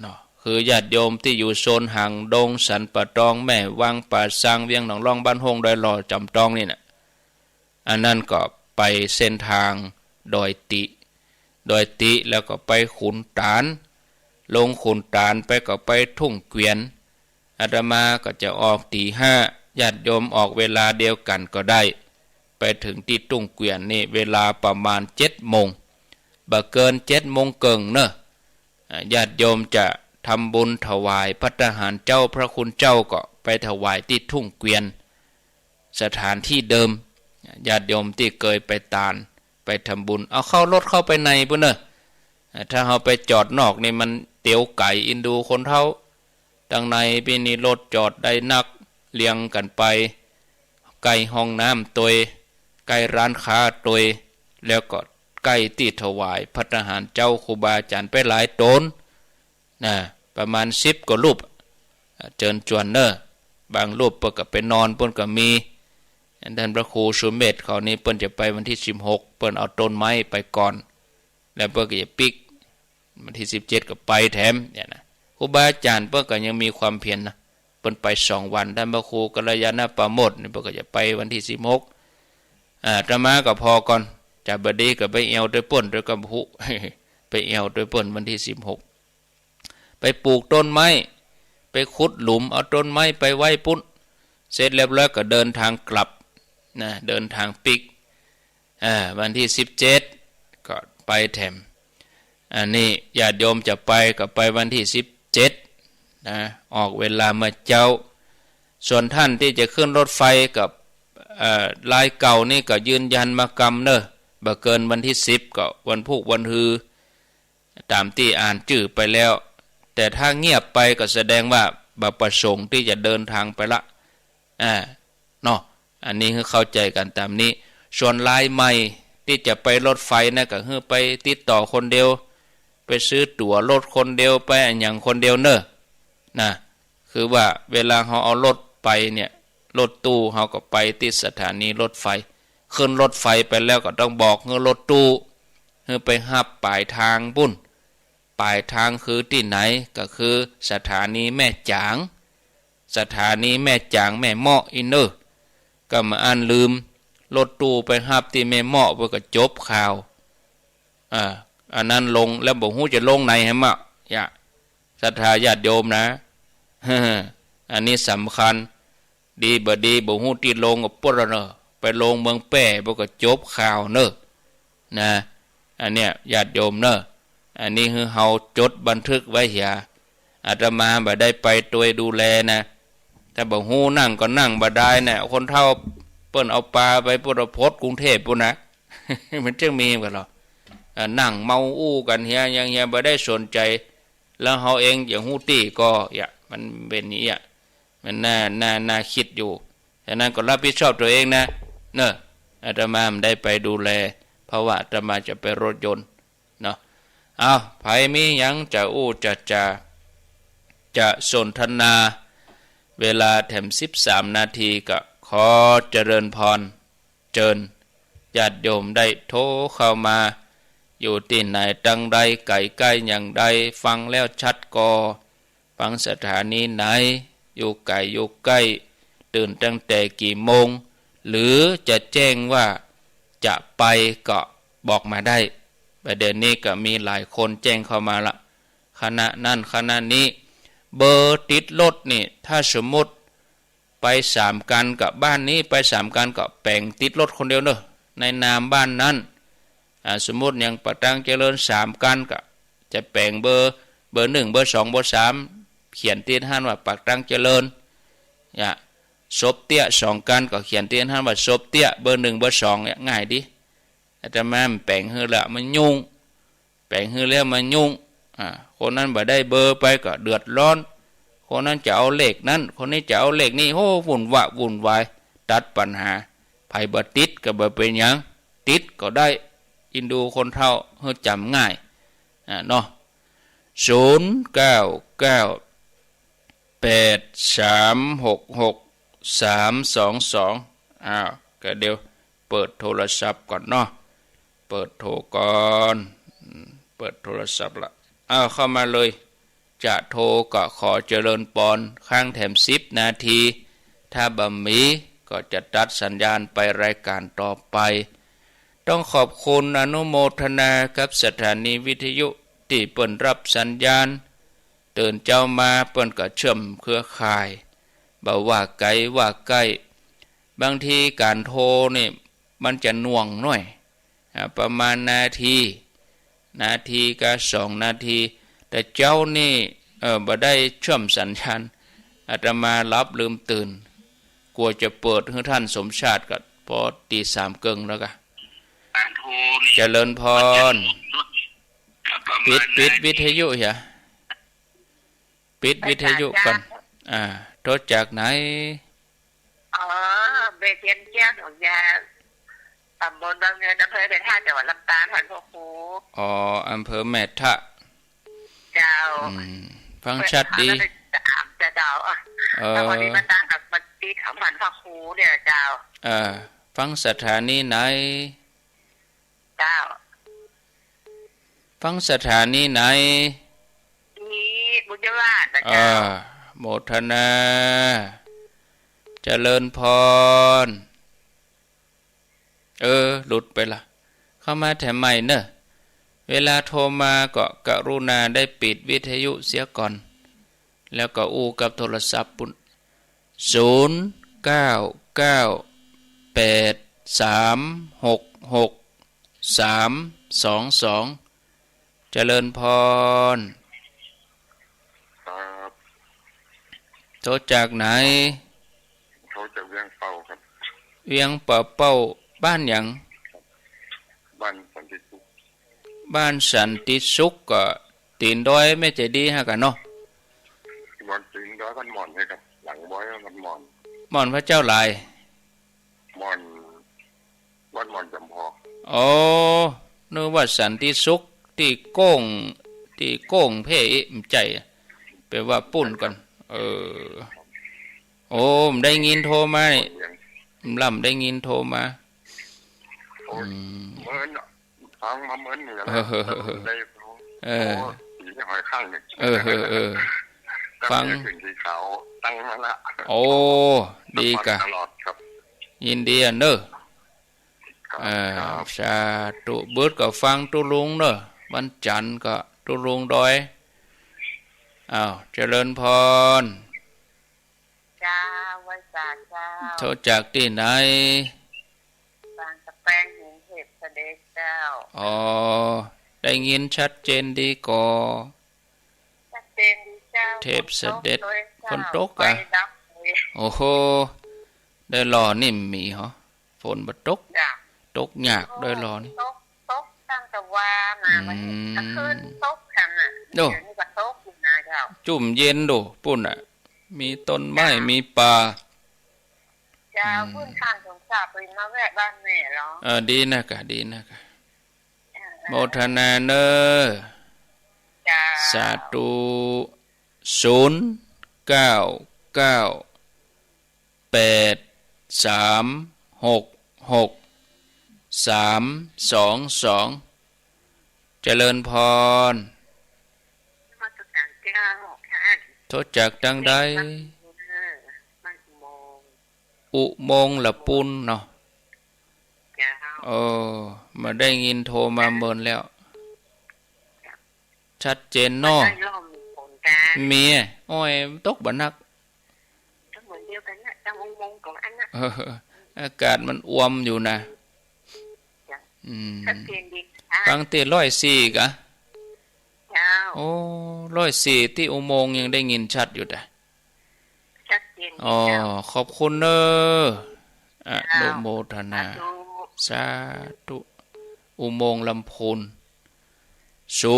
[SPEAKER 1] เนาะคือญาติโยมที่อยู่โซนห่างดงสันปะตองแม่วังป่าซางเวียงหนองร่องบ้านฮงดอยหล่อจำตองนี่นะอันนั้นก็ไปเส้นทางดอยติแล้วก็ไปขุนตาลลงขุนตาลไปก็ไปทุ่งเกวียนอาตมาก็จะออกตี 5ญาติโยมออกเวลาเดียวกันก็ได้ไปถึงที่ทุ่งเกวียนนี่เวลาประมาณ7 โมงบ่เกิน7 โมงเกิงเนอะญาติโยมจะทำบุญถวายภัตตาหารเจ้าพระคุณเจ้าก็ไปถวายที่ทุ่งเกวียนสถานที่เดิมญาติโยมที่เคยไปตานไปทำบุญเอาเข้ารถเข้าไปในพุ่นเนอะถ้าเราไปจอดนอกนี่มันเตี๋ยวไก่อินดูคนเท่าดังในปีนี้รถจอดได้นักเลี้ยงกันไปใกล้ห้องน้ำตัวใกล้ร้านค้าตัวแล้วก็ใกล้ที่ถวายภัตตาหารเจ้าครูบาอาจารย์ไปหลายตนนะประมาณ10 กว่ารูปเชิญชวนเนอะบางรูปเปิ้นก็ไปนอนเปิ้นก็มีท่านพระครูสุเมธเขานี่เปิ้นจะไปวันที่16เปิ้นเอาต้นไม้ไปก่อนแล้วเปิ้นก็จะปิกวันที่17ก็ไปแถมเนี่ยนะครูบาอาจารย์เปิ้นก็ยังมีความเพียรนะเปิ้นไป2 วันท่านพระครูกัลยาณปราโมทย์เปิ้นก็จะไปวันที่16อาตมาก็พอก่อนจะบดีก็ไปเอวด้วยป่นด้วยกำหุไปเอวด้วยป่นวันที่16ไปปลูกต้นไม้ไปขุดหลุมเอาต้นไม้ไปไว้ปุ้นเสร็จแล้วก็เดินทางกลับนะเดินทางปิกวันที่17ก็ไปแถมอันนี้ญาติโยมจะไปก็ไปวันที่17นะออกเวลาเมื่อเจ้าส่วนท่านที่จะขึ้นรถไฟกับลายเก่านี่ก็ยืนยันมากรรมเนอะบ่เกินวันที่10ก็วันพุธวันฮือตามที่อ่านชื่อไปแล้วแต่ถ้าเงียบไปก็แสดงว่าบ่ประสงค์ที่จะเดินทางไปละเนาะอันนี้คือเข้าใจกันตามนี้ส่วนลายใหม่ที่จะไปรถไฟนะก็คือไปติดต่อคนเดียวไปซื้อตั๋วรถคนเดียวไปอย่างคนเดียวเนอะนะคือว่าเวลาเขาเอารถไปเนี่ย รถตู้เฮาก็ไปที่สถานีรถไฟขึ้นรถไฟไปแล้วก็ต้องบอกเงรถตู้เฮาไปรับปลายทางปุ้นปลายทางคือที่ไหนก็คือสถานีแม่จางสถานีแม่จางแม่เมาะอินเนอร์ก็มาอ่านลืมรถตู้ไปรับที่แม่เมาะเพื่อก็จบข่าวอันนั้นลงแล้วบอกฮู้จะลงไหนให้มาอย่าศรัทธาญาติโยมนะ อันนี้สำคัญดีบ่ดีบอกฮู้ที่ลงกับปุ๊ระเนอะไปลงเมืองแป้บ่ก็จบข่าวเนอะนะอันเนี้ยญาติโยมเนอะอันนี้คือเฮาจดบันทึกไว้เหียอาตมาบ่ได้ไปตัวดูแลนะแต่บอกฮู้นั่งก็นั่งบ่ได้นะคนเฒ่าเปิ้นเอาปลาไปพุทธพจน์กรุงเทพปุ่นนะ มันจึงมีกันหรอนั่งเมาอู้กันเฮียยังเฮียบ่ได้สนใจแล้วเฮาเองอย่างฮู้ตี้ก็มันเป็นนี้มันน่าคิดอยู่ฉะนั้นก็รับผิดชอบตัวเองนะเนอะอาตมาไม่ได้ไปดูแลเพราะว่าอาตมาจะไปรถยนต์เนาะเอาไผมีหยังจะอู้จะสนทนาเวลาแถม13นาทีก็ขอเจริญพรเจิญญาติโยมได้โทรเข้ามาอยู่ที่ไหนตังใดไก่ใกล้อย่างใดฟังแล้วชัดก็ฟังสถานีไหนอยู่ไกลอยู่ใกล้ตื่นตั้งแต่กี่โมงหรือจะแจ้งว่าจะไปก็บอกมาได้ประเด็นนี้ก็มีหลายคนแจ้งเข้ามาละคณะนั้นคณะนี้เบอร์ติดรถนี่ถ้าสมมติไป3กันกับบ้านนี้ไป3กันก็แป่งติดรถคนเดียวเนอะในนามบ้านนั้นสมมติอย่างปะตังเจริญ3กันก็จะแป่งเบอร์1เบอร์2เบอร์3เขียนติดห้านว่าปากตังเจริญศพเตี้ย2กันก็เขียนติดห้านว่าศพเตี้ยเบอร์1เบอร์2เนี่ยง่ายดิอาตมาแป่งฮือละมันยุ่งแป่งฮือแล้วมันยุ่งคนนั้นบ่ได้เบอร์ไปก็เดือดร้อนคนนั้นจะเอาเลขนั้นคนนี้จะเอาเลขนี้โหวุ่นวายตัดปัญหาไผบ่ติดก็บ่เป็นหยังติดก็ได้อินดูคนเฒ่าเฮาจำง่ายเนาะ0998366322ก็เดี๋ยวเปิดโทรศัพท์ก่อนเนาะเปิดโทรก่อนเปิดโทรศัพท์ละเข้ามาเลยจะโทรก็ขอเจริญปอนข้างแถม10นาทีถ้าบ่มีก็จะตัดสัญญาณไปรายการต่อไปต้องขอบคุณอนุโมทนากับสถานีวิทยุที่เปิ่นรับสัญญาณตื่นเจ้ามาเปิ่นก็เชื่อมเครือข่ายบ่ว่าไกลว่าใกล้บางทีการโทรนี่มันจะหน่วงหน่อยประมาณนาทีก็2นาทีแต่เจ้านี่บ่ได้เชื่อมสัญญาณอาตมารับลืมตื่นกลัวจะเปิดให้ท่านสมชาติก็พอตี3 กึ่งแล้วก็เจริญพรปิดวิทยุเหรอปิดวิทยุก่อนโทรจากไหน
[SPEAKER 2] เบเทียนเจียงของยาตำบลบางเงินอำเภอแม่ทะจังหวัดลำปางพันพ่อครู
[SPEAKER 1] อำเภอแม่ทะ
[SPEAKER 2] เจ้า
[SPEAKER 1] ฟังชัดดี
[SPEAKER 2] จะเจ้าแต่วันนี้มันตั้งกับมันตีของพันพ่อครูเนี่ยเจ้า
[SPEAKER 1] ฟังสถานีไหน
[SPEAKER 2] เจ้า
[SPEAKER 1] ฟังสถานีไหน
[SPEAKER 2] นี้บุญวาสนะเจ้า
[SPEAKER 1] โมทนาเจริญพรหลุดไปละเข้ามาแถมใหม่เนอะเวลาโทรมาก็กรุณาได้ปิดวิทยุเสียก่อนแล้วก็อู้กับโทรศัพท์ปุ่น0998366322เจริญพร
[SPEAKER 3] ครับ
[SPEAKER 1] โทรจากไหน
[SPEAKER 3] โทรจากเวียงเป่าครับ
[SPEAKER 1] เวียงเป่าบ้านหยัง
[SPEAKER 3] บ้านสันติสุข
[SPEAKER 1] บ้านสันติสุขก็ตีนดอยไม่ใจดีฮะกันเนาะ
[SPEAKER 3] บ้านตีนดอยบ้านหมอนให้ครับหลังบ้อยบ้านหมอน
[SPEAKER 1] หมอนพระเจ้าลาย
[SPEAKER 3] หมอนบ้านหมอนจำพอ
[SPEAKER 1] นึกว่าสันติสุขที่โก้งเพ่มใจแปลว่าปุ่นกัน โอ้มได้ยินโทรมานี่
[SPEAKER 3] เรียน
[SPEAKER 1] ล่ำได้ยินโทรมา
[SPEAKER 3] โอ้ยเหมือนฟังมาเหมือนเหนือ
[SPEAKER 1] เออ
[SPEAKER 3] ได้
[SPEAKER 1] เออ
[SPEAKER 3] สีหอยข้างหนึ่ง
[SPEAKER 1] ฟัง
[SPEAKER 3] ขึ้นสีขาวตั้งมาละ
[SPEAKER 1] โอ้ดีกะ
[SPEAKER 3] ตลอดครับ
[SPEAKER 1] ยินดีอ่ะเนอะ
[SPEAKER 3] ครับ
[SPEAKER 1] สาธุเบิดก็ฟังตุลุงเนอะวันจันทร์ก็ตุลุงดอยอ้าวเจริญพร
[SPEAKER 2] จ้าไว้สาเจ้า
[SPEAKER 1] โทรจากที่ไหน
[SPEAKER 2] บางตะแปงกรุงเทพเสด็จเจ้า
[SPEAKER 1] อ๋อได้ยินชัดเจนดีกอ
[SPEAKER 2] ชัดเจนดีเจ้า
[SPEAKER 1] เทพเสด็จฝนตก
[SPEAKER 2] ไป
[SPEAKER 1] อ่ะ
[SPEAKER 2] ดับเลย
[SPEAKER 1] โอ้โหได้รอนิ่มมีเหรอฝนบ่ตก
[SPEAKER 2] จ้า
[SPEAKER 1] ตกยากได้รอนี่
[SPEAKER 2] ตกตั้งแต่ว่ามาวันนี้ตะคืนตกกันอ่ะ
[SPEAKER 1] โอ้
[SPEAKER 2] เดี๋ยวนี้ก็ตกอยู่นะเจ้า
[SPEAKER 1] จุ่มเย็นดูปุ่นอ่ะ มีต้นไม้มีป่า
[SPEAKER 2] เจ้าพื้นข้างสงสารไปมาแวะบ้านแม่เหรอ
[SPEAKER 1] ดีนะกะดีนะกะโมทนาเนอ
[SPEAKER 2] จ้า
[SPEAKER 1] สาธุ09983663322เจริญพร
[SPEAKER 2] มาสุดการเจ้าค่ะ
[SPEAKER 1] โทษจากดังใด
[SPEAKER 2] บ้านโมง
[SPEAKER 1] อุโมงค์ละปุนเนาะ
[SPEAKER 2] เจ้า
[SPEAKER 1] มาได้ยินโทรมาเมินแล้ว ชัดเจนเนาะ
[SPEAKER 2] ได้ล่อมผลการ
[SPEAKER 1] เมียโอ้ยตกบ่นัก
[SPEAKER 2] ทั้งหมดเดียวกันนะตั้งองค์มงของอันนะ
[SPEAKER 1] อากาศมันอวมอยู่นะ
[SPEAKER 2] ชัดเจนดี
[SPEAKER 1] ฟังตี104กะ
[SPEAKER 2] เจ้า
[SPEAKER 1] โอ้104ที่อุโมงค์ยังได้ยินชัดอยู่แต่
[SPEAKER 2] ชัดเจนดี
[SPEAKER 1] อ๋อ
[SPEAKER 2] เจ้า
[SPEAKER 1] ขอบคุณเนออนุโมทนา
[SPEAKER 2] ดู
[SPEAKER 1] สาธุอุโมงค์ลำพูน0998366322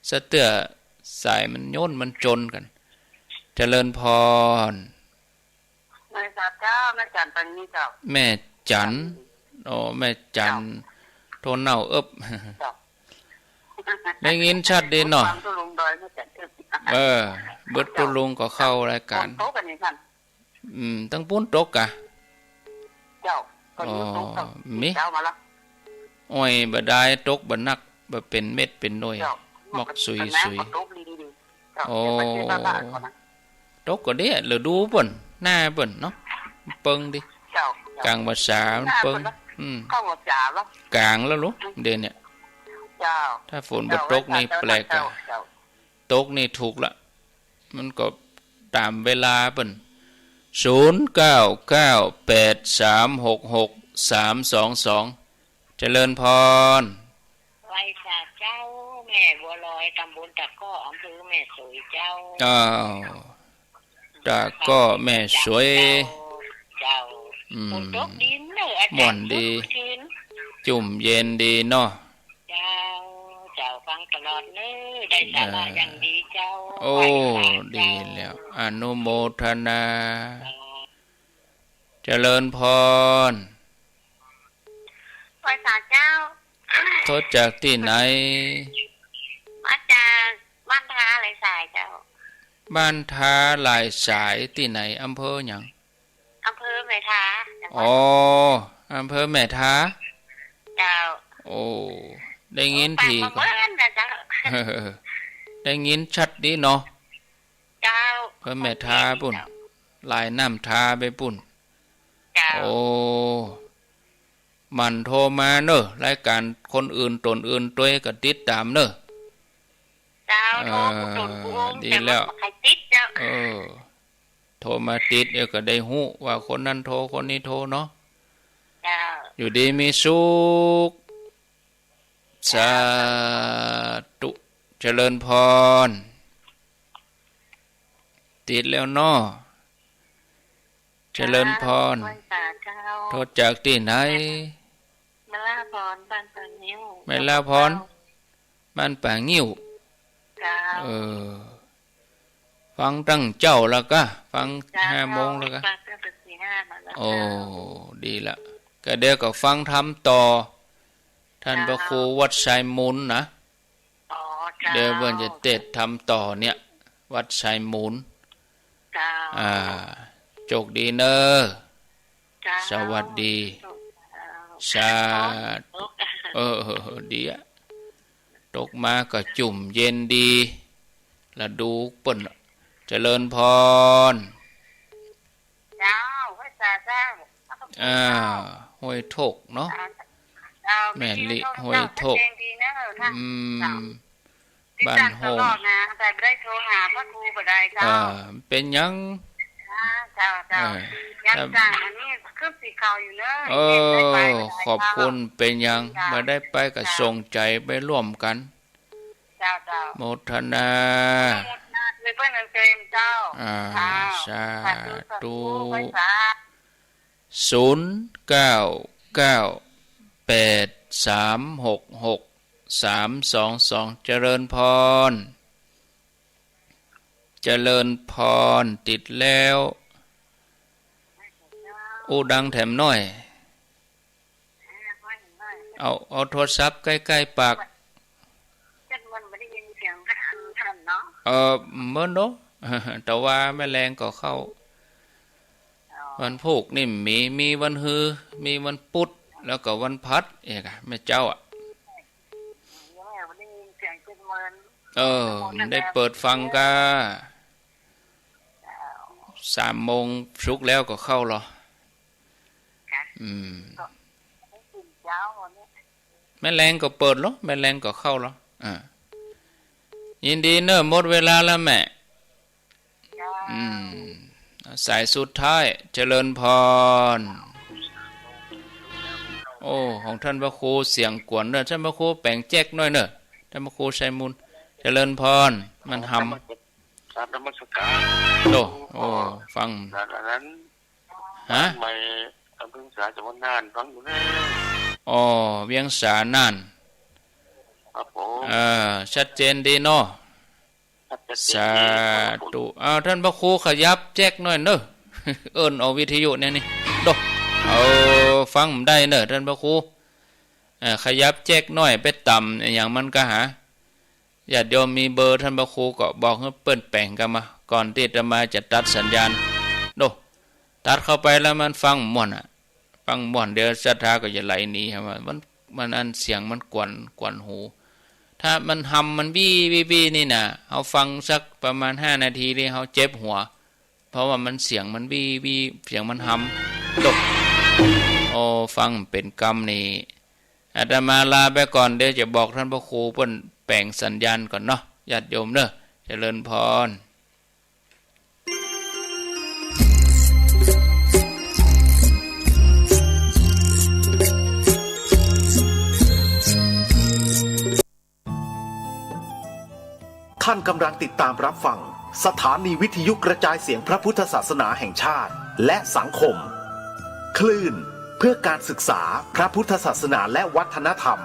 [SPEAKER 1] สะเตื้อสายมันโยนมันจนกัน เจริญพร
[SPEAKER 2] ไม่ทราบเจ้าแม่จันทร์ตอนนี้เจ้า
[SPEAKER 1] แม่จันแม่จันโทนเน่าเอิบ
[SPEAKER 2] เจ้า
[SPEAKER 1] ได้ยินชัดดีเนาะ
[SPEAKER 2] ฟังตุลุงดอยแม่จันทร์
[SPEAKER 1] เบิดตุลุงก็เข้ารายการ
[SPEAKER 2] โต๊ะกันนี่ท่าน
[SPEAKER 1] ตั้งปุ้นตกกะ
[SPEAKER 2] เจ้าก็อยู่โต๊ะเจ้า
[SPEAKER 1] มิ
[SPEAKER 2] เจ้ามาละ
[SPEAKER 1] อ้อยบ่ได้ตกบ่นักบ่เป็นเม็ดเป็นหน่วย
[SPEAKER 2] เจ้า
[SPEAKER 1] หมอกสุย
[SPEAKER 2] โต๊ะดีๆเจ้า
[SPEAKER 1] โอ้
[SPEAKER 2] เดี๋ยวไปเจอบ้านๆก่อนนะ
[SPEAKER 1] ตกก็เด้เหลือดูเบิ่นหน้าเบิ่นเนาะเปิงดิ
[SPEAKER 2] เจ้าก
[SPEAKER 1] ลางภาษามันเปิง
[SPEAKER 2] เข้าหัวจ๋าแล้ว
[SPEAKER 1] กลางแล้วลูกเดี๋ยวเนี่ย
[SPEAKER 2] เจ้า
[SPEAKER 1] ถ้าฝนบ่ตกนี่แปลกอะตกนี่ถูกละมันก็ตามเวลาเบิ่น0998366322เจริญพร
[SPEAKER 2] ไว้สาเจ้าแม่บัวลอยตำบลตะก้ออำเภอแม่สวยเจ้า
[SPEAKER 1] อ้าวตาก็แม่สวย
[SPEAKER 2] เจ้าฝนตกดินเนอะอา
[SPEAKER 1] ม่
[SPEAKER 2] จา
[SPEAKER 1] ว
[SPEAKER 2] ร
[SPEAKER 1] น
[SPEAKER 2] ย์
[SPEAKER 1] ดี
[SPEAKER 2] คืน
[SPEAKER 1] จุ่มเย็นดีเนาะ
[SPEAKER 2] เจ้าเจ้าฟังตลอดเนอะได้สาระอย่างดีเจ้า
[SPEAKER 1] โอ้
[SPEAKER 2] ไว้สา
[SPEAKER 1] ดี
[SPEAKER 2] เจ้า
[SPEAKER 1] แล้วอนุโมทนา เจริญพร
[SPEAKER 2] ไว้สาเจ้า
[SPEAKER 1] โทษจากที่ไหน
[SPEAKER 2] มาจากบ้านท่าอะไรสายเจ้า
[SPEAKER 1] บ้านท้าหลายสายที่ไหนอำเภอหยัง
[SPEAKER 2] อำเภอแม่ท้าจังหวัด
[SPEAKER 1] อ๋ออำเภอแม่ท้า
[SPEAKER 2] เจ้า
[SPEAKER 1] โอ้ได้ยินที
[SPEAKER 2] ก็
[SPEAKER 1] ก็
[SPEAKER 2] เหมือนนะเจ้า
[SPEAKER 1] ได้ยินชัดดีเนาะ
[SPEAKER 2] เจ้า
[SPEAKER 1] เพิ่นแม่ท้าปุ่นลายน้ำท้าไปปุ่น
[SPEAKER 2] เจ้า
[SPEAKER 1] โอ้มันโทรมาเนอะรายการคนอื่นตนอื่นตัวก็ติดตามเนอะ
[SPEAKER 2] เจ้าโทรตุนผู้
[SPEAKER 1] ดี
[SPEAKER 2] แต่
[SPEAKER 1] แล้ว
[SPEAKER 2] ใครติดเจ้า
[SPEAKER 1] โทรมาติดเดี๋ยวก็ได้ฮู้ว่าคนนั้นโทรคนนี้โทรเนาะ
[SPEAKER 2] เจ้า
[SPEAKER 1] อยู่ดีมีสุขสาธุเจริญพร ติดแล้วเนาะเจริญพร
[SPEAKER 2] ไว้สาเจ้า
[SPEAKER 1] โทษจากที่ไหน
[SPEAKER 2] มลาพรบ้านปานิ้ว
[SPEAKER 1] แม่ลาพร บ้านป่างิ้ว
[SPEAKER 2] เจ้า
[SPEAKER 1] ฟังตั้งเจ้าแล้วก็ฟัง
[SPEAKER 2] เจ้า
[SPEAKER 1] 5 โมงแล้วก็
[SPEAKER 2] ฟังตั้งแต่ตี 5มาแล้ว
[SPEAKER 1] โอ้
[SPEAKER 2] เจ้า
[SPEAKER 1] ดีละก็เดี๋ยวก็ฟังทำต่อ ท่านพระครูวัดสายมุนนะ เดี๋ยวเพิ่นจะเตดทำต่อเนี่ย วัดชายมูล
[SPEAKER 2] เจ้า
[SPEAKER 1] โชคดีเนอะ
[SPEAKER 2] เจ้า
[SPEAKER 1] สวัสดีสาธุดีอะตกมาก็จุ่มเย็นดีแล้วดูเปิ้นเจริญพร
[SPEAKER 2] เจ้าพระเจ้า
[SPEAKER 1] ห้วยทกเนาะ
[SPEAKER 2] เจ้า
[SPEAKER 1] แม่ลิห้วยทก
[SPEAKER 2] ดีนะท่าน
[SPEAKER 1] บ้านโฮม
[SPEAKER 2] นะแต่ไม่ได้โทรหาพระครูบ่ได้เจ้า
[SPEAKER 1] เป็นหยัง
[SPEAKER 2] เจ้ายังจ้างอันนี้คือสีขาวอยู่เนอะ
[SPEAKER 1] ขอบคุณเป็นหยังมาได้ไปก็ส่งใจไปร่วมกัน
[SPEAKER 2] เจ้า
[SPEAKER 1] โมทนา
[SPEAKER 2] เลยเพื่อนเต็มเจ้า
[SPEAKER 1] สาธุ0998366322เจริญพร เจริญพรติดแล้วอู้ดังแถมน้อย เอาโทรศัพท์ใกล้ๆปากเมื่อเนาะ แต่ว่าแมลงก็เข้า วันพุกนี่มีวันฮือมีวันพุธแล้วก็วันพัดเอกแม่เจ้าได้เปิดฟังก็3 โมงชุกแล้วก็เข้าหรอแม่แรงก็เปิดหรอแม่แรงก็เข้าหรอยินดีเนอะหมดเวลาแล้วแม่สายสุดท้ายเจริญพรโอ้ของท่านพระครูเสียงกวนเนอะท่านพระครูแปลงแจ๊กหน่อยเนอะท่านพระครูชัยมูลเจริญพรมันหำ
[SPEAKER 3] สามนมัสการ
[SPEAKER 1] โอ้ฟัง
[SPEAKER 3] นั้น
[SPEAKER 1] ฮะ
[SPEAKER 3] ไม่อำเภอสาจังหวัดน่านฟังอยู่นะ
[SPEAKER 1] เวียงสาน่าน
[SPEAKER 3] ครับผม
[SPEAKER 1] ชัดเจนดีเนาะสาธุท่านพระครูขยับแจ๊กหน่อยเนอะ เอิ้นเอาวิทยุเนี่ยนี่ดอกฟังได้เนอะท่านพระครูขยับแจ๊กหน่อยไปต่ำอย่างมันก็หาญาติโยมมีเบอร์ท่านพระครูก็บอกให้เปิ้นแปลงกันมาก่อนที่จะมาจะตัดสัญญาณโดตัดเข้าไปแล้วมันฟังม่วนฟังม่วนเดี๋ยวศรัทธาก็จะไหลหนีครับมันอันเสียงมันกวนหู ถ้ามันหำมันบี้นี่นะเอาฟังสักประมาณ5 นาทีนี่เขาเจ็บหัวเพราะว่ามันเสียงมันบี้เสียงมันหำตกฟังเป็นกรรมนี่อาตมาลาไปก่อนเดี๋ยวจะบอกท่านพระครูเพิ่นแปลงสัญญาณก่อนเนาะญาติโยมเด้อเจริญพร
[SPEAKER 4] ท่านกำลังติดตามรับฟังสถานีวิทยุกระจายเสียงพระพุทธศาสนาแห่งชาติและสังคมคลื่นเพื่อการศึกษาพระพุทธศาสนาและวัฒนธรรม